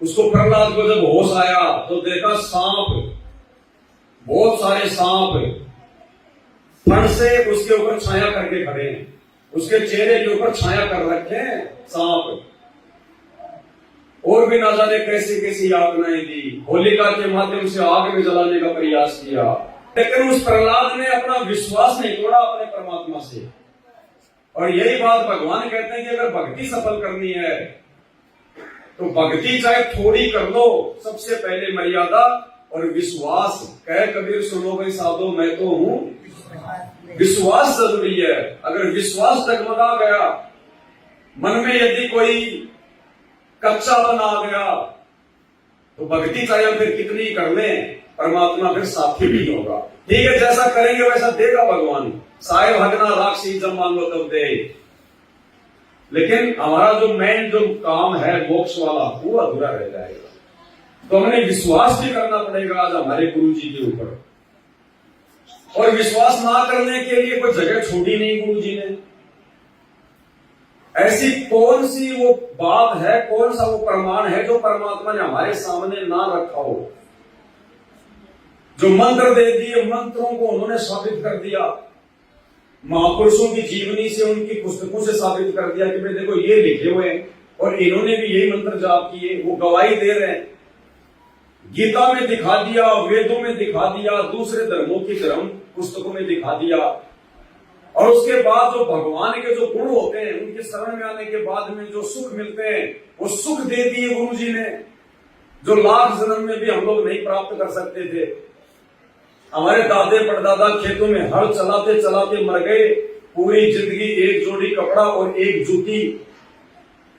उसको प्रहलाद को जब होश आया तो देखा सांप, बहुत सारे सांप फण से उसके ऊपर छाया करके खड़े हैं, उसके चेहरे के ऊपर छाया कर रखे हैं सांप। और भी ना जाने कैसी कैसी यातनाएं दी, होलिका के माध्यम से आग में जलाने का प्रयास किया, लेकिन उस प्रहलाद ने अपना विश्वास नहीं तोड़ा अपने परमात्मा से। और यही बात भगवान कहते हैं कि अगर भक्ति सफल करनी है तो भक्ति चाहे थोड़ी कर लो, सबसे पहले मर्यादा और विश्वास। कह कबीर सुनो भाई साधो मैं तो हूं, विश्वास जरूरी है। अगर विश्वास डगमगा गया, मन में यदि कोई कच्चापन आ गया तो भक्ति चाहे हम फिर कितनी कर लें, परमात्मा फिर साथी नहीं होगा। ठीक है, जैसा करेंगे वैसा देगा भगवान। साय भगना राक्षी जब मांगो तब दे, लेकिन हमारा जो मेन जो काम है मोक्ष वाला वो अधूरा रह जाएगा। तो हमें विश्वास भी करना पड़ेगा आज हमारे गुरु जी के ऊपर। और विश्वास ना करने के लिए कोई जगह छोड़ी नहीं गुरु जी ने। ऐसी कौन सी वो बात है, कौन सा वो प्रमाण है जो परमात्मा ने हमारे सामने ना रखा हो। जो मंत्र दे दिए, मंत्रों को उन्होंने साबित कर दिया, महापुरुषों की जीवनी से, उनकी पुस्तकों से साबित कर दिया कि भाई देखो ये लिखे हुए हैं और इन्होंने भी यही मंत्र जाप किए, वो गवाही दे रहे हैं। गीता में दिखा दिया, वेदों में दिखा दिया, दूसरे धर्मों की धर्म पुस्तकों में दिखा दिया। और उसके बाद जो भगवान के जो गुण होते हैं, उनके शरण में आने के बाद में जो सुख मिलते हैं, वो सुख दे दिए गुरु जी ने, जो लाख जन्म में भी हम लोग नहीं प्राप्त कर सकते थे। हमारे दादे परदादा खेतों में हल चलाते चलाते मर गए, पूरी जिंदगी एक जोड़ी कपड़ा और एक जूती।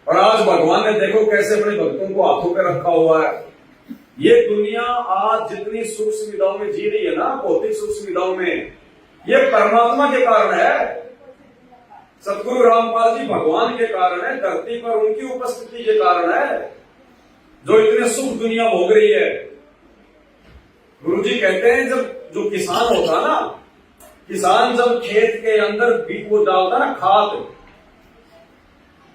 और आज भगवान ने देखो कैसे अपने भक्तों को हाथों पे रखा हुआ है। ये दुनिया आज जितनी सुख सुविधाओं में जी रही है ना, भौतिक सुख सुविधाओं में, ये परमात्मा के कारण है। सतगुरु रामपाल जी भगवान के कारण है, धरती पर उनकी उपस्थिति के कारण है जो इतने सुख दुनिया भोग रही है। गुरु जी कहते हैं जब जो किसान होता ना, किसान जब खेत के अंदर बीज को डालता ना खाद,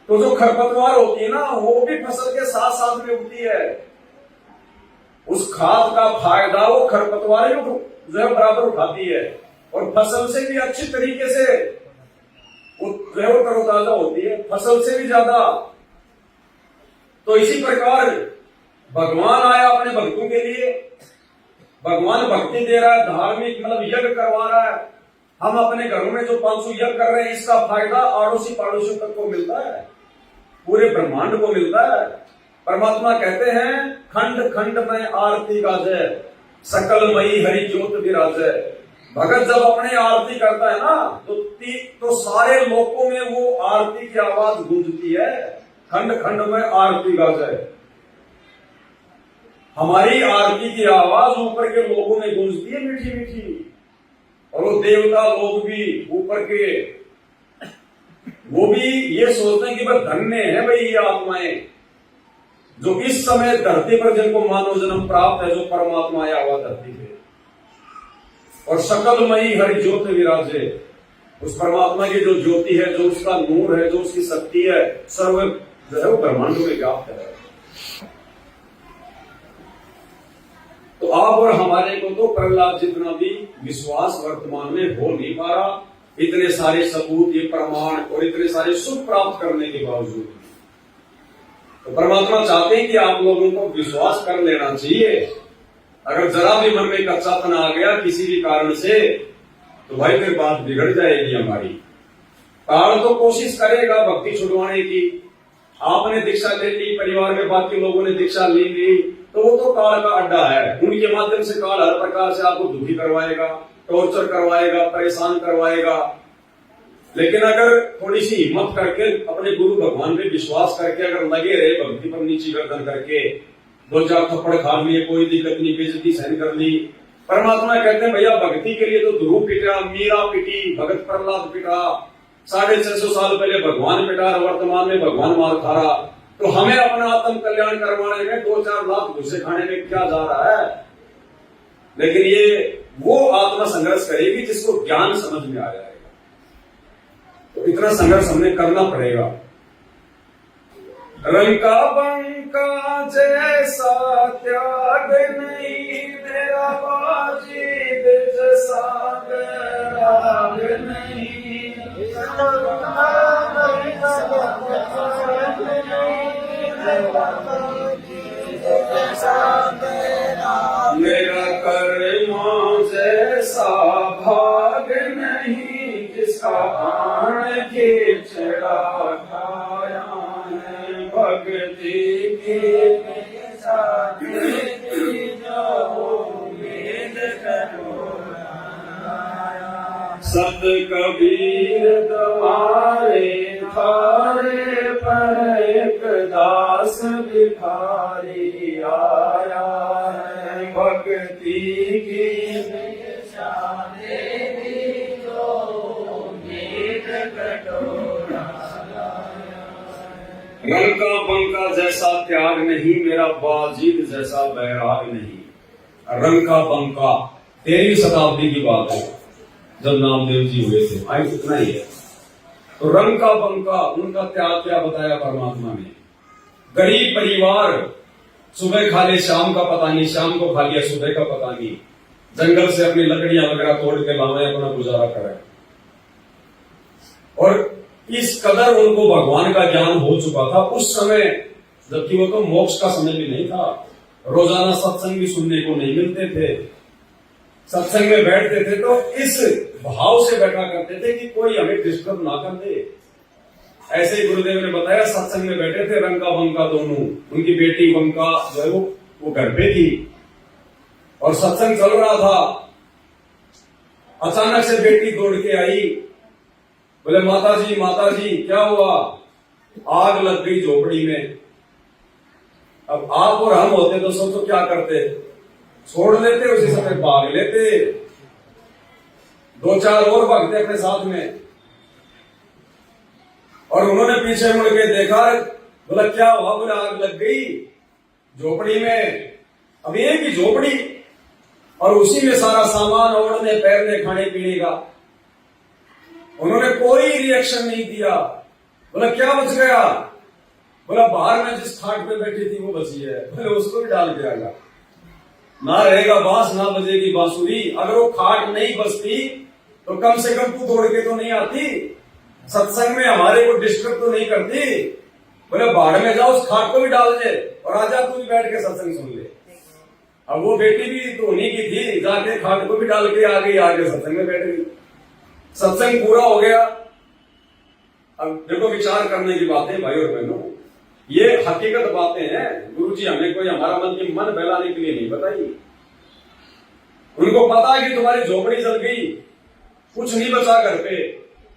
तो जो खरपतवार होती है ना वो भी फसल के साथ साथ में उगती है। उस खाद का फायदा वो खरपतवार जो है बराबर उठाती है और फसल से भी अच्छी तरीके से वो तरोताजा होती है, फसल से भी ज्यादा। तो इसी प्रकार भगवान आया अपने भक्तों के लिए, भगवान भक्ति दे रहा है, धार्मिक मतलब यज्ञ करवा रहा है। हम अपने घरों में जो 500 यज्ञ कर रहे हैं, इसका फायदा अड़ोसी पड़ोसियों तक को मिलता है, पूरे ब्रह्मांड को मिलता है। परमात्मा कहते हैं खंड खंड में आरती गाजै, सकलमयी हरि ज्योत विराजै। भगत जब अपने आरती करता है ना तो सारे लोकों में वो आरती की आवाज गूंजती है, खंड खंड में आरती गाजै। हमारी आरती की आवाज ऊपर के लोगों में गूंजती है मीठी मीठी, और वो देवता लोग भी ऊपर के वो भी ये सोचते हैं कि भाई धन्य है भाई ये आत्माएं जो इस समय धरती पर जिनको मानव जन्म प्राप्त है, जो परमात्मा आया हुआ धरती पे। और सकलमयी हरि ज्योत विराजे, उस परमात्मा की जो ज्योति है, जो उसका नूर है, जो उसकी शक्ति है, सर्व जो है वो ब्रह्मांड में व्याप्त है। तो आप और हमारे को तो प्रहलाद जितना भी विश्वास वर्तमान में हो नहीं पा रहा, इतने सारे सबूत, ये प्रमाण और इतने सारे सुख प्राप्त करने के बावजूद। तो परमात्मा चाहते हैं कि आप लोगों को विश्वास कर लेना चाहिए। अगर जरा भी मन में कच्चापन आ गया किसी भी कारण से, तो भाई फिर बात बिगड़ जाएगी हमारी। काल तो कोशिश करेगा भक्ति छुड़वाने की। आपने दीक्षा ले ली, परिवार में बाकी लोगों ने दीक्षा ले ली, तो वो तो काल का अड्डा है। उनके माध्यम से काल हर प्रकार से आपको दुखी करवाएगा, टॉर्चर करवाएगा, परेशान करवाएगा। लेकिन अगर थोड़ी सी हिम्मत करके अपने गुरु भगवान पे विश्वास करके अगर लगे रहे, भक्ति पर नीची गर्दन करके, दो चार थप्पड़ खा लिए, कोई दिक्कत नहीं, बेइज्जती सहन कर ली। परमात्मा कहते हैं भैया भक्ति के लिए तो ध्रुव पिटा, मीरा पिटी, भगत प्रहलाद पिटा, 650 साल पहले भगवान पिटा, वर्तमान में भगवान मार खा रहा। तो हमें अपना आत्म कल्याण करवाने में 2-4 लाख घुसे खाने में क्या जा रहा है। लेकिन ये वो आत्मा संघर्ष करेगी जिसको ज्ञान समझ में आ जाएगा। तो इतना संघर्ष हमें करना पड़ेगा। रंका बंका जैसा त्याग नहीं, मेरा बाजी जैसा राग नहीं। मेरा कर्मा जैसा भाग नहीं, जिसका आन के चढ़ा खाया है। भक्ति की सत कबीर द्वारे थारे पर एक दास भिखारी आया है। भक्ति की रंका बंका जैसा त्याग नहीं, मेरा बाजीद जैसा बैराग नहीं। रंका बंका 13वीं शताब्दी की बात है, जब नामदेव जी हुए थे, आज इतना ही है। तो रंका बंका उनका त्याग क्या बताया परमात्मा ने। गरीब परिवार, सुबह खा ले शाम का पता नहीं, शाम को खा लिया सुबह का पता नहीं, जंगल से अपनी लकड़ियां वगैरह तोड़ के लावे, अपना गुजारा करे। और इस कदर उनको भगवान का ज्ञान हो चुका था उस समय, जबकि वो तो मोक्ष का समय भी नहीं था। रोजाना सत्संग भी सुनने को नहीं मिलते थे। सत्संग में बैठते थे तो इस भाव से बैठा करते थे कि कोई हमें डिस्टर्ब ना कर दे। ऐसे ही गुरुदेव ने बताया, सत्संग में बैठे थे रंका बंका दोनों, उनकी बेटी बंका जो है वो घर पे थी और सत्संग चल रहा था। अचानक से बेटी दौड़ के आई, बोले माता जी क्या हुआ? आग लग गई झोपड़ी में। अब आप और हम होते तो सोचो क्या करते, छोड़ देते, उसी समय भाग लेते, 2-4 और भागते अपने साथ में। और उन्होंने पीछे मुड़ के देखा, बोला क्या हुआ? बोला आग लग गई झोपड़ी में। अब एक ही झोपड़ी और उसी में सारा सामान, ओढ़ने पैरने खाने पीने का। उन्होंने कोई रिएक्शन नहीं दिया। बोला क्या बच गया? बोला बाहर में जिस खाट पे बैठी थी वो बची है। बोले उसको भी डाल के आएगा, ना रहेगा बांस ना बजेगी बांसुरी। अगर वो खाट नहीं बचती तो कम से कम तू दौड़ के तो नहीं आती, सत्संग में हमारे को डिस्टर्ब तो नहीं करती। बोले बाहर में जाओ, उस खाट को भी डाल दे और आजा तू भी बैठ के सत्संग सुन ले। अब वो बेटी भी तो उन्हीं की थी, जाके खाट को भी डाल के आ गई, आगे सत्संग में बैठ गई। सत्संग पूरा हो गया। अब देखो विचार करने की बात है भाई और बहनों, ये हकीकत बातें हैं। गुरुजी हमें कोई हमारा मन बहलाने के लिए नहीं बताई। उनको पता है कि तुम्हारी झोपड़ी जल गई, कुछ नहीं बचा घर पे,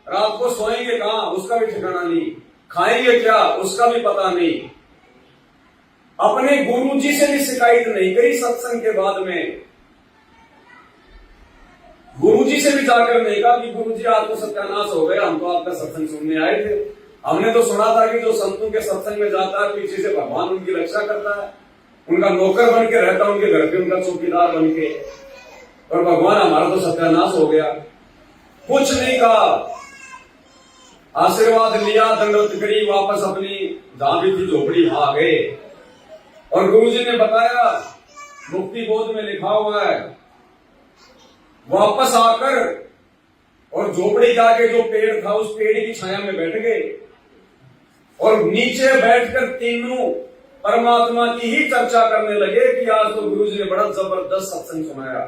रात को सोएंगे कहां उसका भी ठिकाना नहीं, खाएंगे क्या उसका भी पता नहीं। अपने गुरुजी से भी शिकायत नहीं करी सत्संग के बाद में, गुरुजी से भी जाकर नहीं कहा कि गुरुजी आज तो सत्यानाश हो गया, हम तो आपका सत्संग सुनने आए थे, हमने तो सुना था कि जो संतों के सत्संग में जाता है पीछे से भगवान उनकी रक्षा करता है, उनका नौकर बन के रहता है उनके घर पे, उनका चौकीदार बन के, और भगवान हमारा तो सत्यानाश हो गया। कुछ नहीं कहा, आशीर्वाद लिया, दंडवत करी, वापस अपनी जहां भी थी झोपड़ी वहां आ गए। और गुरुजी ने बताया, मुक्ति बोध में लिखा हुआ है, वापस आकर और झोपड़ी के आगे जो पेड़ था उस पेड़ की छाया में बैठ गए और नीचे बैठकर तीनों परमात्मा की ही चर्चा करने लगे कि आज तो गुरुजी ने बड़ा जबरदस्त सत्संग सुनाया।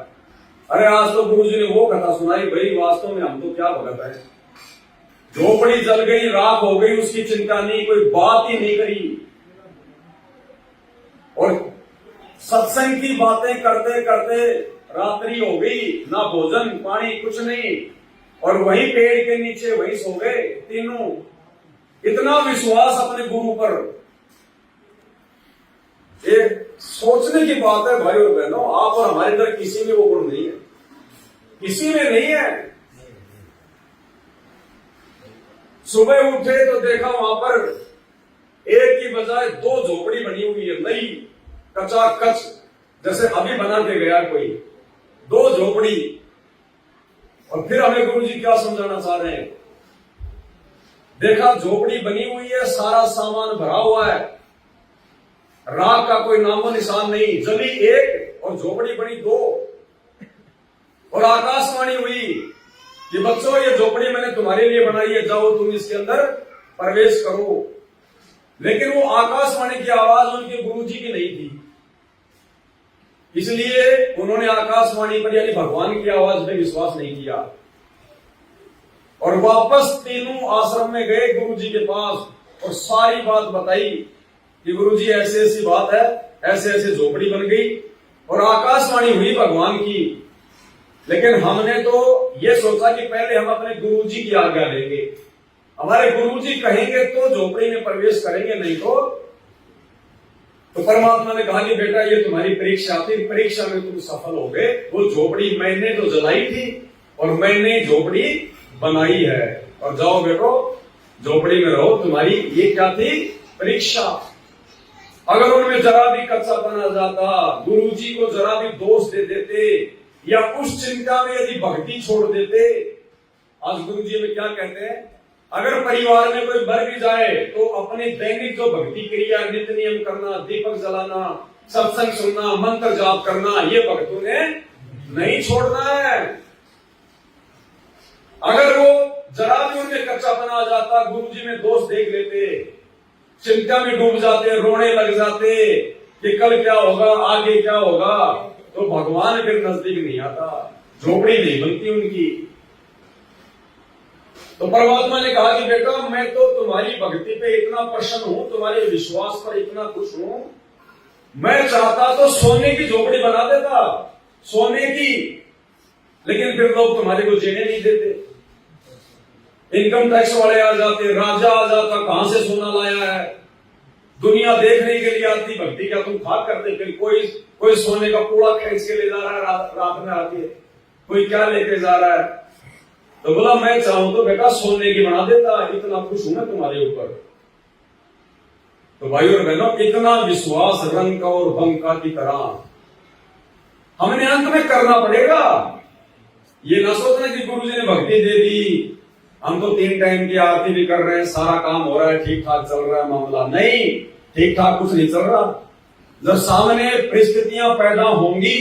अरे आज तो गुरुजी ने वो कथा सुनाई, भाई वास्तव में हम तो क्या भगत है, झोपड़ी जल गई, राख हो गई, उसकी चिंता नहीं, कोई बात ही नहीं करी। और सत्संग की बातें करते करते रात्रि हो गई, ना भोजन पानी कुछ नहीं, और वही पेड़ के नीचे वही सो गए तीनों। इतना विश्वास अपने गुरु पर। एक सोचने की बात है भाई और बहनों, आप और हमारे अंदर किसी में वो गुण नहीं है, किसी में नहीं है। सुबह उठे तो देखा वहां पर एक की बजाय दो झोपड़ी बनी हुई है, नई कचाकच, जैसे अभी बना के गया कोई, दो झोपड़ी। और फिर हमें गुरुजी क्या समझाना चाह रहे हैं, देखा झोपड़ी बनी हुई है, सारा सामान भरा हुआ है, राख का कोई नामो निशान नहीं, जली एक और झोपड़ी बनी दो। और आकाशवाणी हुई कि बच्चों ये झोपड़ी मैंने तुम्हारे लिए बनाई है, जाओ तुम इसके अंदर प्रवेश करो। लेकिन वो आकाशवाणी की आवाज उनके गुरुजी की नहीं थी, इसलिए उन्होंने आकाशवाणी पर यानी भगवान की आवाज में विश्वास नहीं किया और वापस तीनों आश्रम में गए गुरुजी के पास और सारी बात बताई कि गुरुजी ऐसी ऐसी बात है, ऐसे ऐसे झोपड़ी बन गई और आकाशवाणी हुई भगवान की। लेकिन हमने तो ये सोचा कि पहले हम अपने गुरुजी की आज्ञा लेंगे, हमारे गुरुजी कहेंगे तो झोपड़ी में प्रवेश करेंगे, नहीं तो परमात्मा ने कहा कि बेटा ये तुम्हारी परीक्षा थी, परीक्षा में तुम सफल हो गए। वो झोपड़ी मैंने तो जलाई थी और मैंने झोपड़ी बनाई है, और जाओ बेटो झोपड़ी में रहो, तुम्हारी ये क्या थी परीक्षा। अगर उनमें जरा भी कच्चापन आ जाता, गुरुजी को जरा भी दोष दे देते या उस चिंता में यदि भक्ति छोड़ देते, आज गुरुजी में क्या कहते हैं, अगर परिवार में कोई मर भी जाए तो अपने दैनिक जो भक्ति क्रिया, नित्य नियम करना, दीपक जलाना, सत्संग सुनना, मंत्र जाप करना, ये भक्तों ने नहीं छोड़ना है। अगर वो जरा भी उनमें कच्चापन आ जाता, गुरुजी में दोष देख लेते, चिंता में डूब जाते, रोने लग जाते कि कल क्या होगा, आगे क्या होगा, तो भगवान फिर नजदीक नहीं आता, झोपड़ी नहीं बनती उनकी। तो परमात्मा ने कहा कि बेटा मैं तो तुम्हारी भक्ति पे इतना प्रसन्न हूं, तुम्हारे विश्वास पर इतना खुश हूं, मैं चाहता तो सोने की झोपड़ी बना देता, सोने की, लेकिन फिर लोग तुम्हारे को जीने नहीं देते, इनकम टैक्स वाले आ जाते, राजा आ जाता, कहां से सोना लाया है, दुनिया देखने के लिए आती, भक्ति क्या तुम खाक करते, फिर कोई सोने का पूरा खींच के ले जा रहा है रात में आके, कोई क्या लेके जा रहा है। तो बोला मैं चाहूं तो बेटा सोने की बना देता, इतना खुश हूं मैं तुम्हारे ऊपर। तो भाई और बहनों, इतना विश्वास रंग और बंका की तरह हमने अंत में करना पड़ेगा। ये ना सोचना कि गुरुजी ने भक्ति दे दी, हम तो 3 टाइम की आरती भी कर रहे हैं, सारा काम हो रहा है, ठीक ठाक चल रहा है मामला। नहीं, ठीक ठाक कुछ नहीं चल रहा। जब सामने परिस्थितियां पैदा होंगी,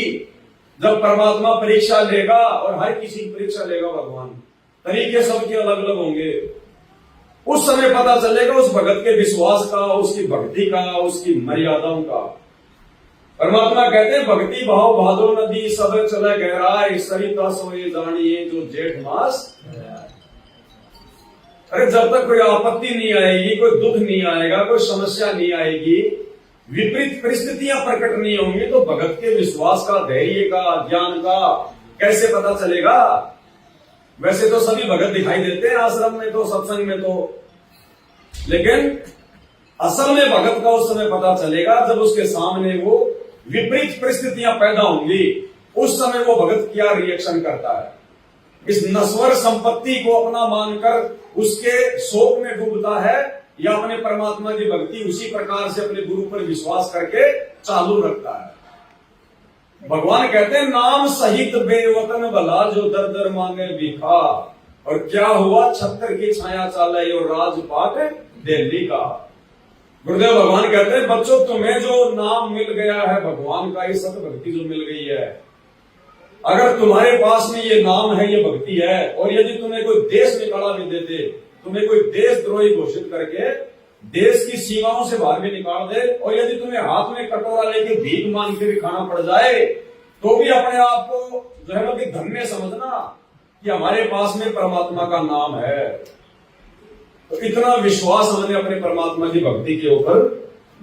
जब परमात्मा परीक्षा लेगा, और हर किसी की परीक्षा लेगा भगवान, तरीके सबके अलग अलग होंगे, उस समय पता चलेगा उस भगत के विश्वास का, उसकी भक्ति का, उसकी मर्यादाओं का। परमात्मा कहते हैं भक्ति भाव भादो नदी सब चले गहराए, सरिता सोए जानिए जो जेठ मास। अरे जब तक कोई आपत्ति नहीं आएगी, कोई दुख नहीं आएगा, कोई समस्या नहीं आएगी, विपरीत परिस्थितियां प्रकट नहीं होंगी, तो भगत के विश्वास का, धैर्य का, ज्ञान का कैसे पता चलेगा? वैसे तो सभी भगत दिखाई देते हैं आश्रम में तो, सत्संग में तो, लेकिन असल में भगत का उस समय पता चलेगा जब उसके सामने वो विपरीत परिस्थितियां पैदा होंगी। उस समय वो भगत क्या रिएक्शन करता है। इस नश्वर संपत्ति को अपना मानकर उसके शोक में डूबता है, या अपने परमात्मा की भक्ति उसी प्रकार से अपने गुरु पर विश्वास करके चालू रखता है। भगवान कहते हैं नाम सहित बेवतन भला जो दर दर मांगे भिखा, और क्या हुआ छत्र की छाया चाले और राजपाट दिल्ली का। गुरुदेव भगवान कहते हैं बच्चों तुम्हें जो नाम मिल गया है भगवान का, ये सत भक्ति जो मिल गई है, अगर तुम्हारे पास में ये नाम है, ये भक्ति है, और यदि तुम्हें कोई देश निकाला भी देते, तुम्हें कोई देशद्रोही घोषित करके देश की सीमाओं से बाहर भी निकाल दे, और यदि तुम्हें हाथ में कटोरा लेके भीख मांग के भी खाना पड़ जाए, तो भी अपने आप को जो है ना कि धन्य समझना कि हमारे पास में परमात्मा का नाम है। तो इतना विश्वास हमें अपने परमात्मा की भक्ति के ऊपर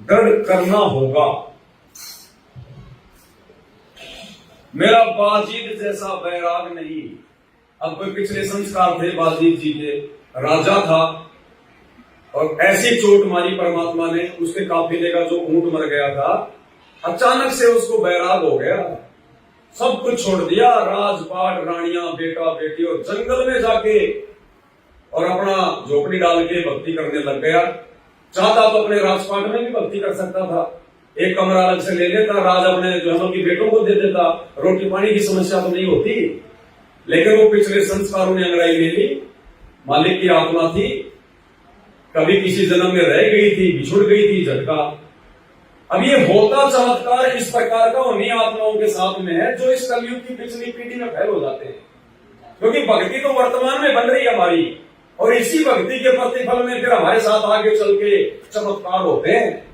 दृढ़ करना होगा। मेरा बाजीद जैसा बैराग नहीं। अब कोई पिछले संस्कार थे बाजीद जी के, राजा था, और ऐसी चोट मारी परमात्मा ने, उसके काफिले का जो ऊंट मर गया था, अचानक से उसको बैराग हो गया, सब कुछ छोड़ दिया, राजपाट, रानियां, बेटा बेटी, और जंगल में जाके और अपना झोपड़ी डाल के भक्ति करने लग गया। चाहता तो अपने राजपाट में भी भक्ति कर सकता था, एक कमरा अलग से ले लेता, राज अपने जो है कि बेटों को दे देता, रोटी पानी की समस्या तो नहीं होती। लेकिन वो पिछले संस्कारों ने अंगड़ाई ले ली, मालिक की आत्मा थी, कभी किसी जन्म में रह गई थी, बिछुड़ गई थी, झटका। अब ये होता चमत्कार इस प्रकार का उन्हीं आत्माओं के साथ में है जो इस कलयुग की पिछली पीढ़ी में फैल हो जाते हैं, क्योंकि भक्ति तो वर्तमान में बन रही है हमारी, और इसी भक्ति के प्रतिफल में फिर हमारे साथ आगे चल के चमत्कार होते हैं।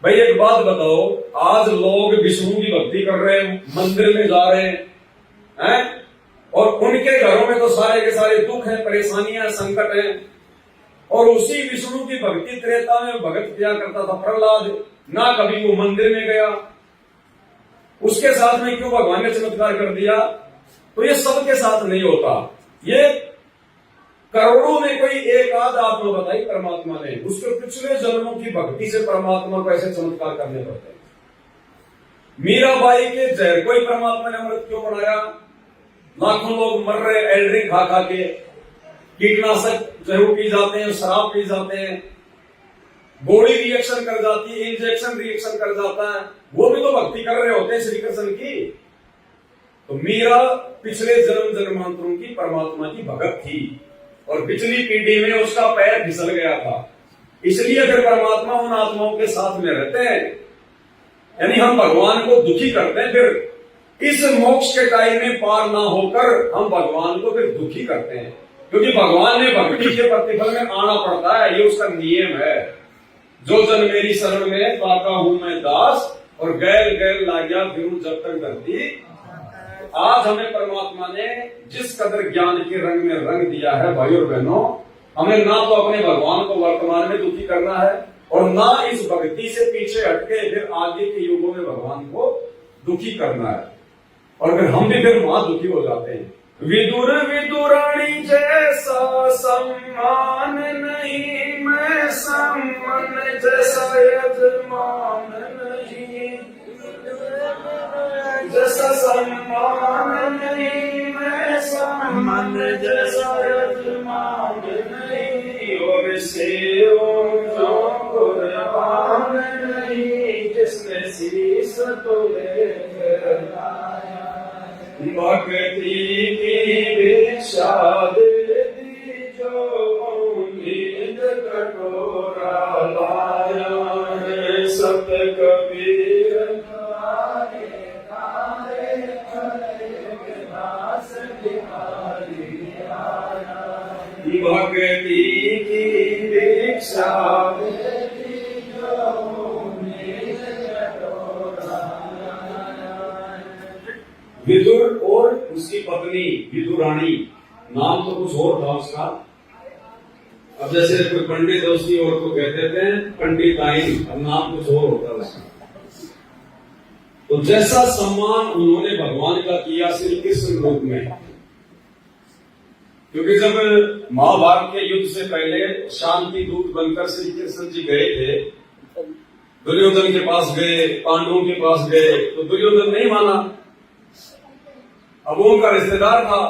भाई एक बात बताओ, आज लोग विष्णु की भक्ति कर रहे हैं, मंदिर में जा रहे हैं, और उनके घरों में तो सारे के सारे दुख हैं, परेशानियां, संकट हैं, और उसी विष्णु की भक्ति त्रेता में भगत किया करता था प्रहलाद, ना कभी वो मंदिर में गया, उसके साथ में क्यों भगवान ने चमत्कार कर दिया? तो ये सबके साथ नहीं होता, ये करोड़ों में कोई एक आध आत्मा बताई परमात्मा ने, उसके पिछले जन्मों की भक्ति से परमात्मा को ऐसे चमत्कार करने पड़ते हैं। मीराबाई के जहर को ही परमात्मा ने अमृत क्यों बनाया? लाखों लोग मर रहे एल्ड ड्रिंक खा खा के, कीटनाशक जहर पी जाते हैं, शराब पी जाते हैं, बॉडी रिएक्शन कर जाती है, इंजेक्शन रिएक्शन कर जाता है, वो भी तो भक्ति कर रहे होते हैं श्री कृष्ण की। तो मीरा पिछले जन्म जन्मांतरों की परमात्मा की भगत थी, और पिछली पीढ़ी में उसका पैर फिसल गया था, इसलिए फिर परमात्मा उन आत्माओं के साथ में रहते हैं। यानी हम भगवान को दुखी करते हैं, फिर इस मोक्ष के टाइम में पार ना होकर हम भगवान को फिर दुखी करते हैं, क्योंकि भगवान ने भक्ति के प्रतिफल में आना पड़ता है, ये उसका नियम है। जो जन मेरी शरण में पाता हूं मैं दास, और गैर गैर लाग्या फिरूं जब तक धरती। आज हमें परमात्मा ने जिस कदर ज्ञान के रंग में रंग दिया है भाई और बहनों, हमें ना तो अपने भगवान को वर्तमान में दुखी करना है, और ना इस भक्ति से पीछे हटके फिर आगे के युगों में भगवान को दुखी करना है, और फिर हम भी फिर वहां दुखी हो जाते हैं। विदुर विदुराणी जैसा सम्मान नहीं, मैं सम्मान जैसा यजमान नहीं, जैसा सम्मान नहीं, मैं सम्मान जैसा यजमान नहीं, और सेवों कुर्बान नहीं, जिसने शीस तुले भक्ति की भिक्षा दे दी जो उम्मीद कटोरा लाया है, सत कबीर भक्ति की भिक्षा दे दी जो उम्मीद कटोरा। विदुर और उसकी पत्नी विदुरानी, नाम तो कुछ और था उसका, अब जैसे कोई पंडित है उसकी और को कहते थे पंडिताइन, अब नाम कुछ और होता है उसका। तो जैसा सम्मान उन्होंने भगवान का किया श्री कृष्ण रूप में, क्योंकि जब महाभारत के युद्ध से पहले शांति दूत बनकर श्री कृष्ण जी गए थे, दुर्योधन के पास गए, पांडवों के पास गए, तो दुर्योधन नहीं माना। अब वो उनका रिश्तेदार था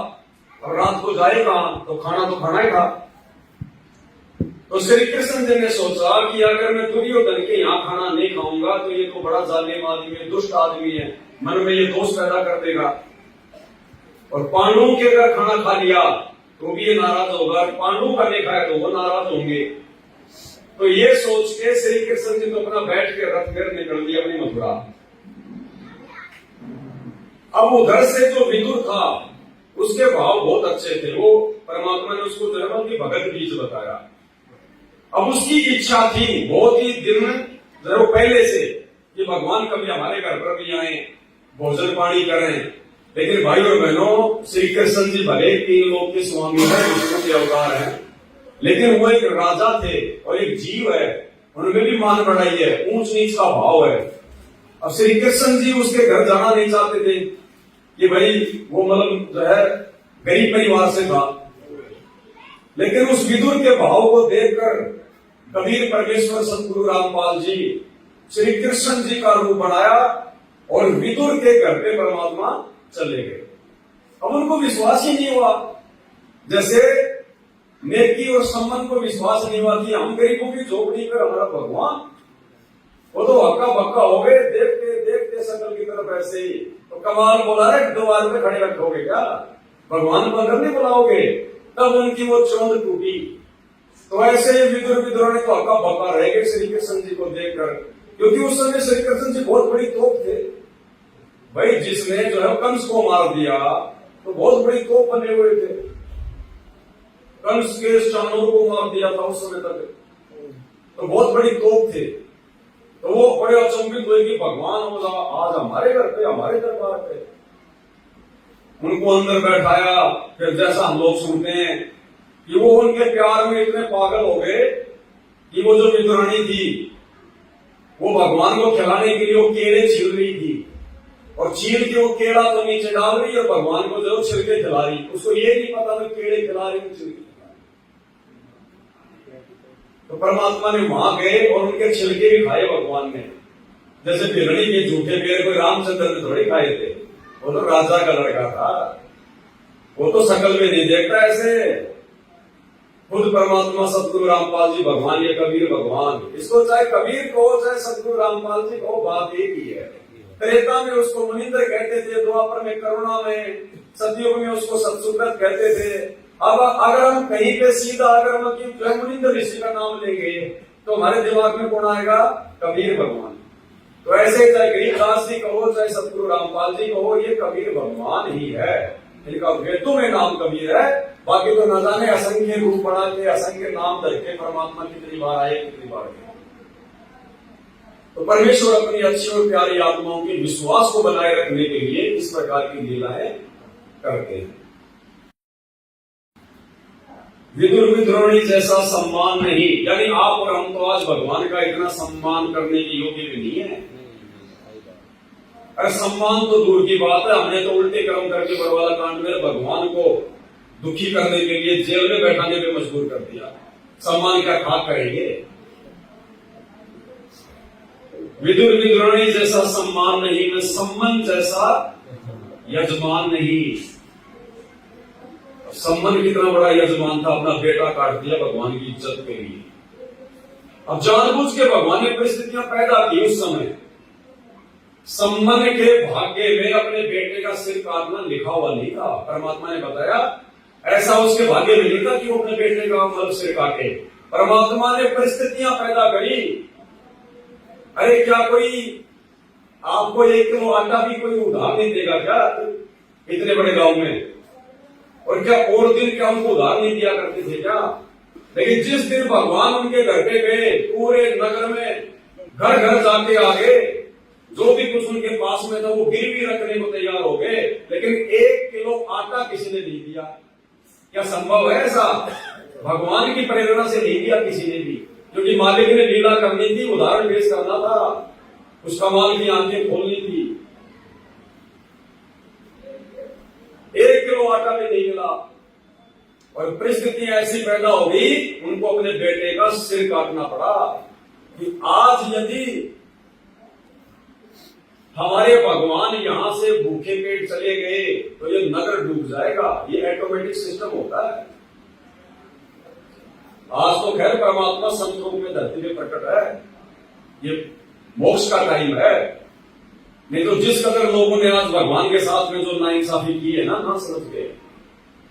और रात को जाए कहां, तो खाना ही था। तो श्री कृष्ण जी ने सोचा कि अगर मैं दुर्योधन के यहाँ खाना नहीं खाऊंगा तो ये तो बड़ा जालिम आदमी है, दुष्ट आदमी है, मन में ये दोष पैदा कर देगा। और पांडवों के अगर खाना खा लिया तो भी ये नाराज होगा, पांडवों का नहीं खाया तो वो नाराज होंगे। तो ये सोच के श्री कृष्ण जी तो अपना बैठ के रथ में निकल दिया अपनी मथुरा। अब उधर से जो विदुर था उसके भाव बहुत अच्छे थे, वो परमात्मा ने उसको जन्म की भगत बीज बताया। अब उसकी इच्छा थी बहुत ही दिन जरूर पहले से कि भगवान कभी हमारे घर पर भी आए, भोजन पानी करें। लेकिन भाई और बहनों, श्री कृष्ण जी भले 3 लोक के स्वामी है, विष्णु के अवतार हैं, लेकिन वो एक राजा थे और एक जीव है, उनमें भी मान बढ़ाई है, ऊंच नीच का भाव है। अब श्री कृष्ण जी उसके घर जाना नहीं चाहते थे कि भाई वो मतलब जो है गरीब परिवार से था। लेकिन उस विदुर के भाव को देखकर कबीर परमेश्वर सतगुरु रामपाल जी श्री कृष्ण जी का रूप बनाया और विदुर के घर पे परमात्मा चले गए। अब उनको विश्वास ही नहीं हुआ, जैसे नेकी और सम्मान को विश्वास नहीं हुआ कि हम गरीबों की झोपड़ी पर हमारा भगवान, वो तो हक्का बक्का हो गए, देखते देखते सकल की तरफ ऐसे ही। तो कमाल बोला है, द्वार पे खड़े रखोगे क्या, भगवान को अंदर नहीं बुलाओगे? तब उनकी वो चोंद टूटी। तो ऐसे ही विदुर ने तो हक्का बक्का रह गए श्री कृष्ण जी को देखकर, क्योंकि उस समय श्री कृष्ण जी बहुत बड़ी तोप थे। भाई जिसने जो है कंस को मार दिया तो बहुत बड़ी तोप बने हुए थे, कंस के चाणूर को मार दिया था उस समय तक, तो बहुत बड़ी तोप थे। तो वो बड़े अचंभित हुए कि भगवान आज हमारे घर पे, हमारे दरबार पे। उनको अंदर बैठाया। फिर जैसा हम लोग सुनते हैं कि वो उनके प्यार में इतने पागल हो गए कि वो जो विदुरानी थी वो भगवान को खिलाने के लिए वो केले छील रही थी, और छील के वो केला तो नीचे डाल रही और भगवान को जो छिलके खिला रही। उसको ये नहीं पता था केले खिला रही, छिलके। तो परमात्मा ने वहां गए और उनके छिलके भी खाए भगवान ने। जैसे बिरणी के झूठे पेड़ कोई रामचंद्र ने थोड़े खाए थे, वो तो राजा का लड़का था, वो तो शकल में नहीं देखता ऐसे। खुद परमात्मा सतगुरु रामपाल जी भगवान, ये कबीर भगवान, इसको चाहे कबीर कहो चाहे सतगुरु रामपाल जी कहो, बात एक ही है। त्रेता में उसको मुनिंद्र कहते थे, द्वापर में करुणा में, सतयुग में उसको सतसुब्रत कहते थे। अब अगर हम कहीं पे सीधा अगर हम मुनिंद्र ऋषि का नाम लेंगे तो हमारे दिमाग में कौन आएगा? कबीर भगवान। तो ऐसे चाहे गरीबदास जी कहो चाहे सतगुरु रामपाल जी कहो, ये कबीर भगवान ही है, इनका वेदों में नाम कबीर है। बाकी तो न जाने असंख्य रूप बना के असंख्य नाम धर के परमात्मा कितनी बार आए, कितनी बार गए। तो परमेश्वर अपनी अच्छी और प्यारी आत्माओं के विश्वास को बनाए रखने के लिए इस प्रकार की लीलाएं करते हैं। विदुर विद्रोणी जैसा सम्मान नहीं, यानी आप और हम तो आज भगवान का इतना सम्मान करने के योग्य भी नहीं है। अरे सम्मान तो दूर की बात है, हमने तो उल्टे कर्म करके बरवाला कांड में भगवान को दुखी करने के लिए जेल में बैठाने पे मजबूर कर दिया। सम्मान क्या खाक करेंगे? विदुर विद्रोणी जैसा सम्मान नहीं, मैं सम्मान जैसा यजमान नहीं। सम्मान कितना बड़ा यजमान था, अपना बेटा काट दिया भगवान की इज्जत के लिए। अब जानबूझ के भगवान ने परिस्थितियां पैदा की उस समय। सम्मान के भाग्य में अपने बेटे का सिर काटना लिखा हुआ नहीं था। परमात्मा ने बताया ऐसा उसके भाग्य में नहीं था कि वो अपने बेटे का मतलब सिर काटे। परमात्मा ने परिस्थितियां पैदा करी। अरे क्या कोई आपको 1 किलो आटा भी कोई उधार नहीं देगा क्या इतने बड़े गांव में? और क्या और दिन क्या उनको उधार नहीं दिया करते थे क्या? लेकिन जिस दिन भगवान उनके घर पे गए, पूरे नगर में घर घर जाके आ गए, जो भी कुछ उनके पास में था वो गिरवी रखने को तैयार हो गए, लेकिन 1 किलो आटा किसी ने नहीं दिया। क्या संभव है ऐसा? भगवान की प्रेरणा से नहीं किया किसी ने भी, क्योंकि मालिक ने लीला करनी थी, उदाहरण पेश करना था, उस कमाल की आंखें खोलनी थी। 1 किलो आटा भी नहीं मिला और परिस्थितियां ऐसी पैदा हो गई, उनको अपने बेटे का सिर काटना पड़ा कि आज यदि हमारे भगवान यहां से भूखे पेट चले गए तो ये नगर डूब जाएगा। ये ऑटोमेटिक सिस्टम होता है। आज तो खैर परमात्मा संत रूप में धरती पे प्रकट है, ये मोक्ष का टाइम है। नहीं तो जिस कदर लोगों ने आज भगवान के साथ में जो नाइंसाफी की है ना समझ के,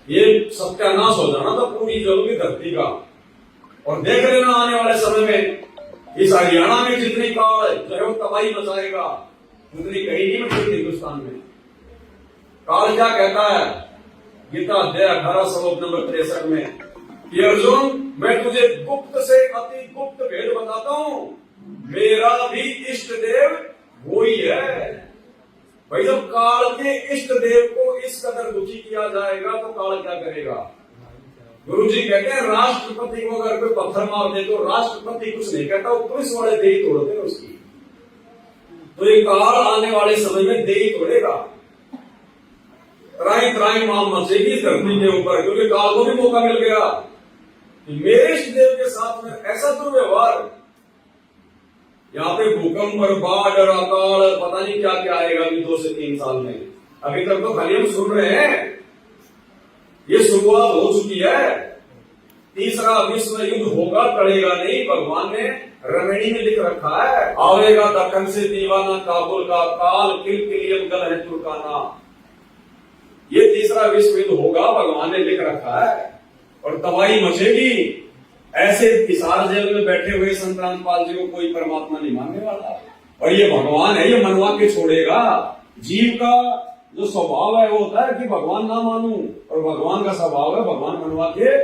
ये सत्यानाश हो जाना था पूरी जरूरी धरती का। और देख लेना आने वाले समय में इस हरियाणा में जितनी काल है चाहे वो तबाही मचाएगा, उतनी कहीं नहीं मचेगी हिंदुस्तान में। काल क्या कहता है गीता अध्याय 18 श्लोक नंबर 63 में कि अर्जुन मैं तुझे गुप्त से अति गुप्त भेद बताता हूं, मेरा भी इष्ट देव वो ही है। भाई जब काल के इष्ट देव को इस कदर दुखी किया जाएगा तो काल क्या करेगा। गुरु जी कहते हैं राष्ट्रपति को अगर कोई पत्थर मार दे तो राष्ट्रपति कुछ नहीं कहता, वो पुलिस वाले दे ही तोड़ते हैं उसकी। तो ये काल आने वाले समय में दे ही तोड़ेगा। त्राई त्राई माम मचेगी धरती के ऊपर, क्योंकि काल को भी मौका मिल गया कि मेरे इष्ट देव के साथ में ऐसा दुर्व्यवहार, यहाँ पे भूकंप और बाढ़ और अकाल पता नहीं क्या क्या आएगा अभी 2 से 3 साल में। अभी तक तो खाली हम सुन रहे हैं, ये शुरुआत हो चुकी है। तीसरा विश्व युद्ध होगा, टलेगा नहीं। भगवान ने रमणी में लिख रखा है, आवेगा दक्कन से दीवाना काबुल का, काल किलकिलियम गल है तुर्काना। ये तीसरा विश्व युद्ध होगा, भगवान ने लिख रखा है और तबाही मचेगी। ऐसे हिसार जेल में बैठे हुए संत रामपाल जी को कोई परमात्मा नहीं मानने वाला, और ये भगवान है, ये मनवा के छोड़ेगा। जीव का जो स्वभाव है वो होता है कि भगवान ना मानूं, और भगवान का स्वभाव है भगवान मनवा के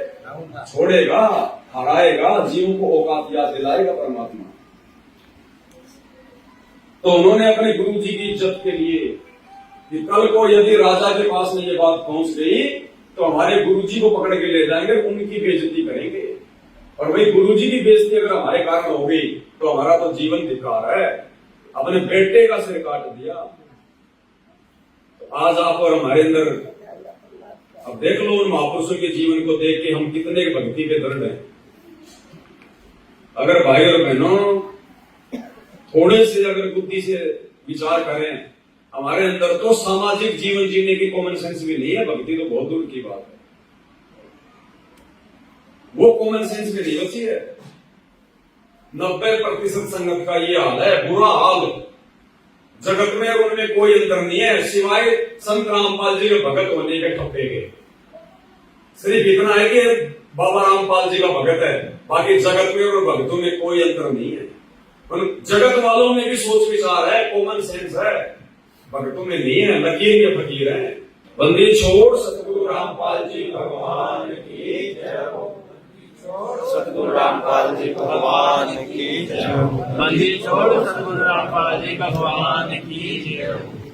छोड़ेगा, हराएगा, जीव को औकात याद दिलाएगा परमात्मा। तो उन्होंने अपने गुरु जी की इज्जत के लिए कि कल को यदि राजा के पास में ये बात पहुंच गई तो हमारे गुरु जी को पकड़ के ले जाएंगे, उनकी बेइज्जती करेंगे। और भाई गुरु जी की बेइज्जती अगर हमारे कारण हो गई तो हमारा तो जीवन धिक्कार है, अपने बेटे का सिर काट दिया। तो आज आप और हमारे अंदर अब देख लो उन महापुरुषों के जीवन को देख के हम कितने भक्ति के दृढ़ हैं। अगर भाई और बहनों थोड़े से अगर बुद्धि से विचार करें, हमारे अंदर तो सामाजिक जीवन जीने की कॉमन सेंस भी नहीं है। भक्ति तो बहुत दूर की बात है, वो कॉमन सेंस भी नहीं होती है। 90% संगत का ये हाल है, बुरा हाल। जगत में और उनमें कोई अंतर नहीं है, सिवाय संत रामपाल जी के भगत होने के ठप्पे के। सिर्फ इतना है कि बाबा रामपाल जी का भगत है, बाकी जगत में और भक्तों में कोई अंतर नहीं है। जगत वालों में भी सोच विचार है, कॉमन सेंस है, भक्तों में नहीं है, लकीर के फकीर है। बंदी छोड़ सतगुरु रामपाल जी भगवान की जय हो। सतगुरु रामपाल जी भगवान की जय हो। बंदी छोड़ सतगुरु रामपाल जी भगवान की जय हो।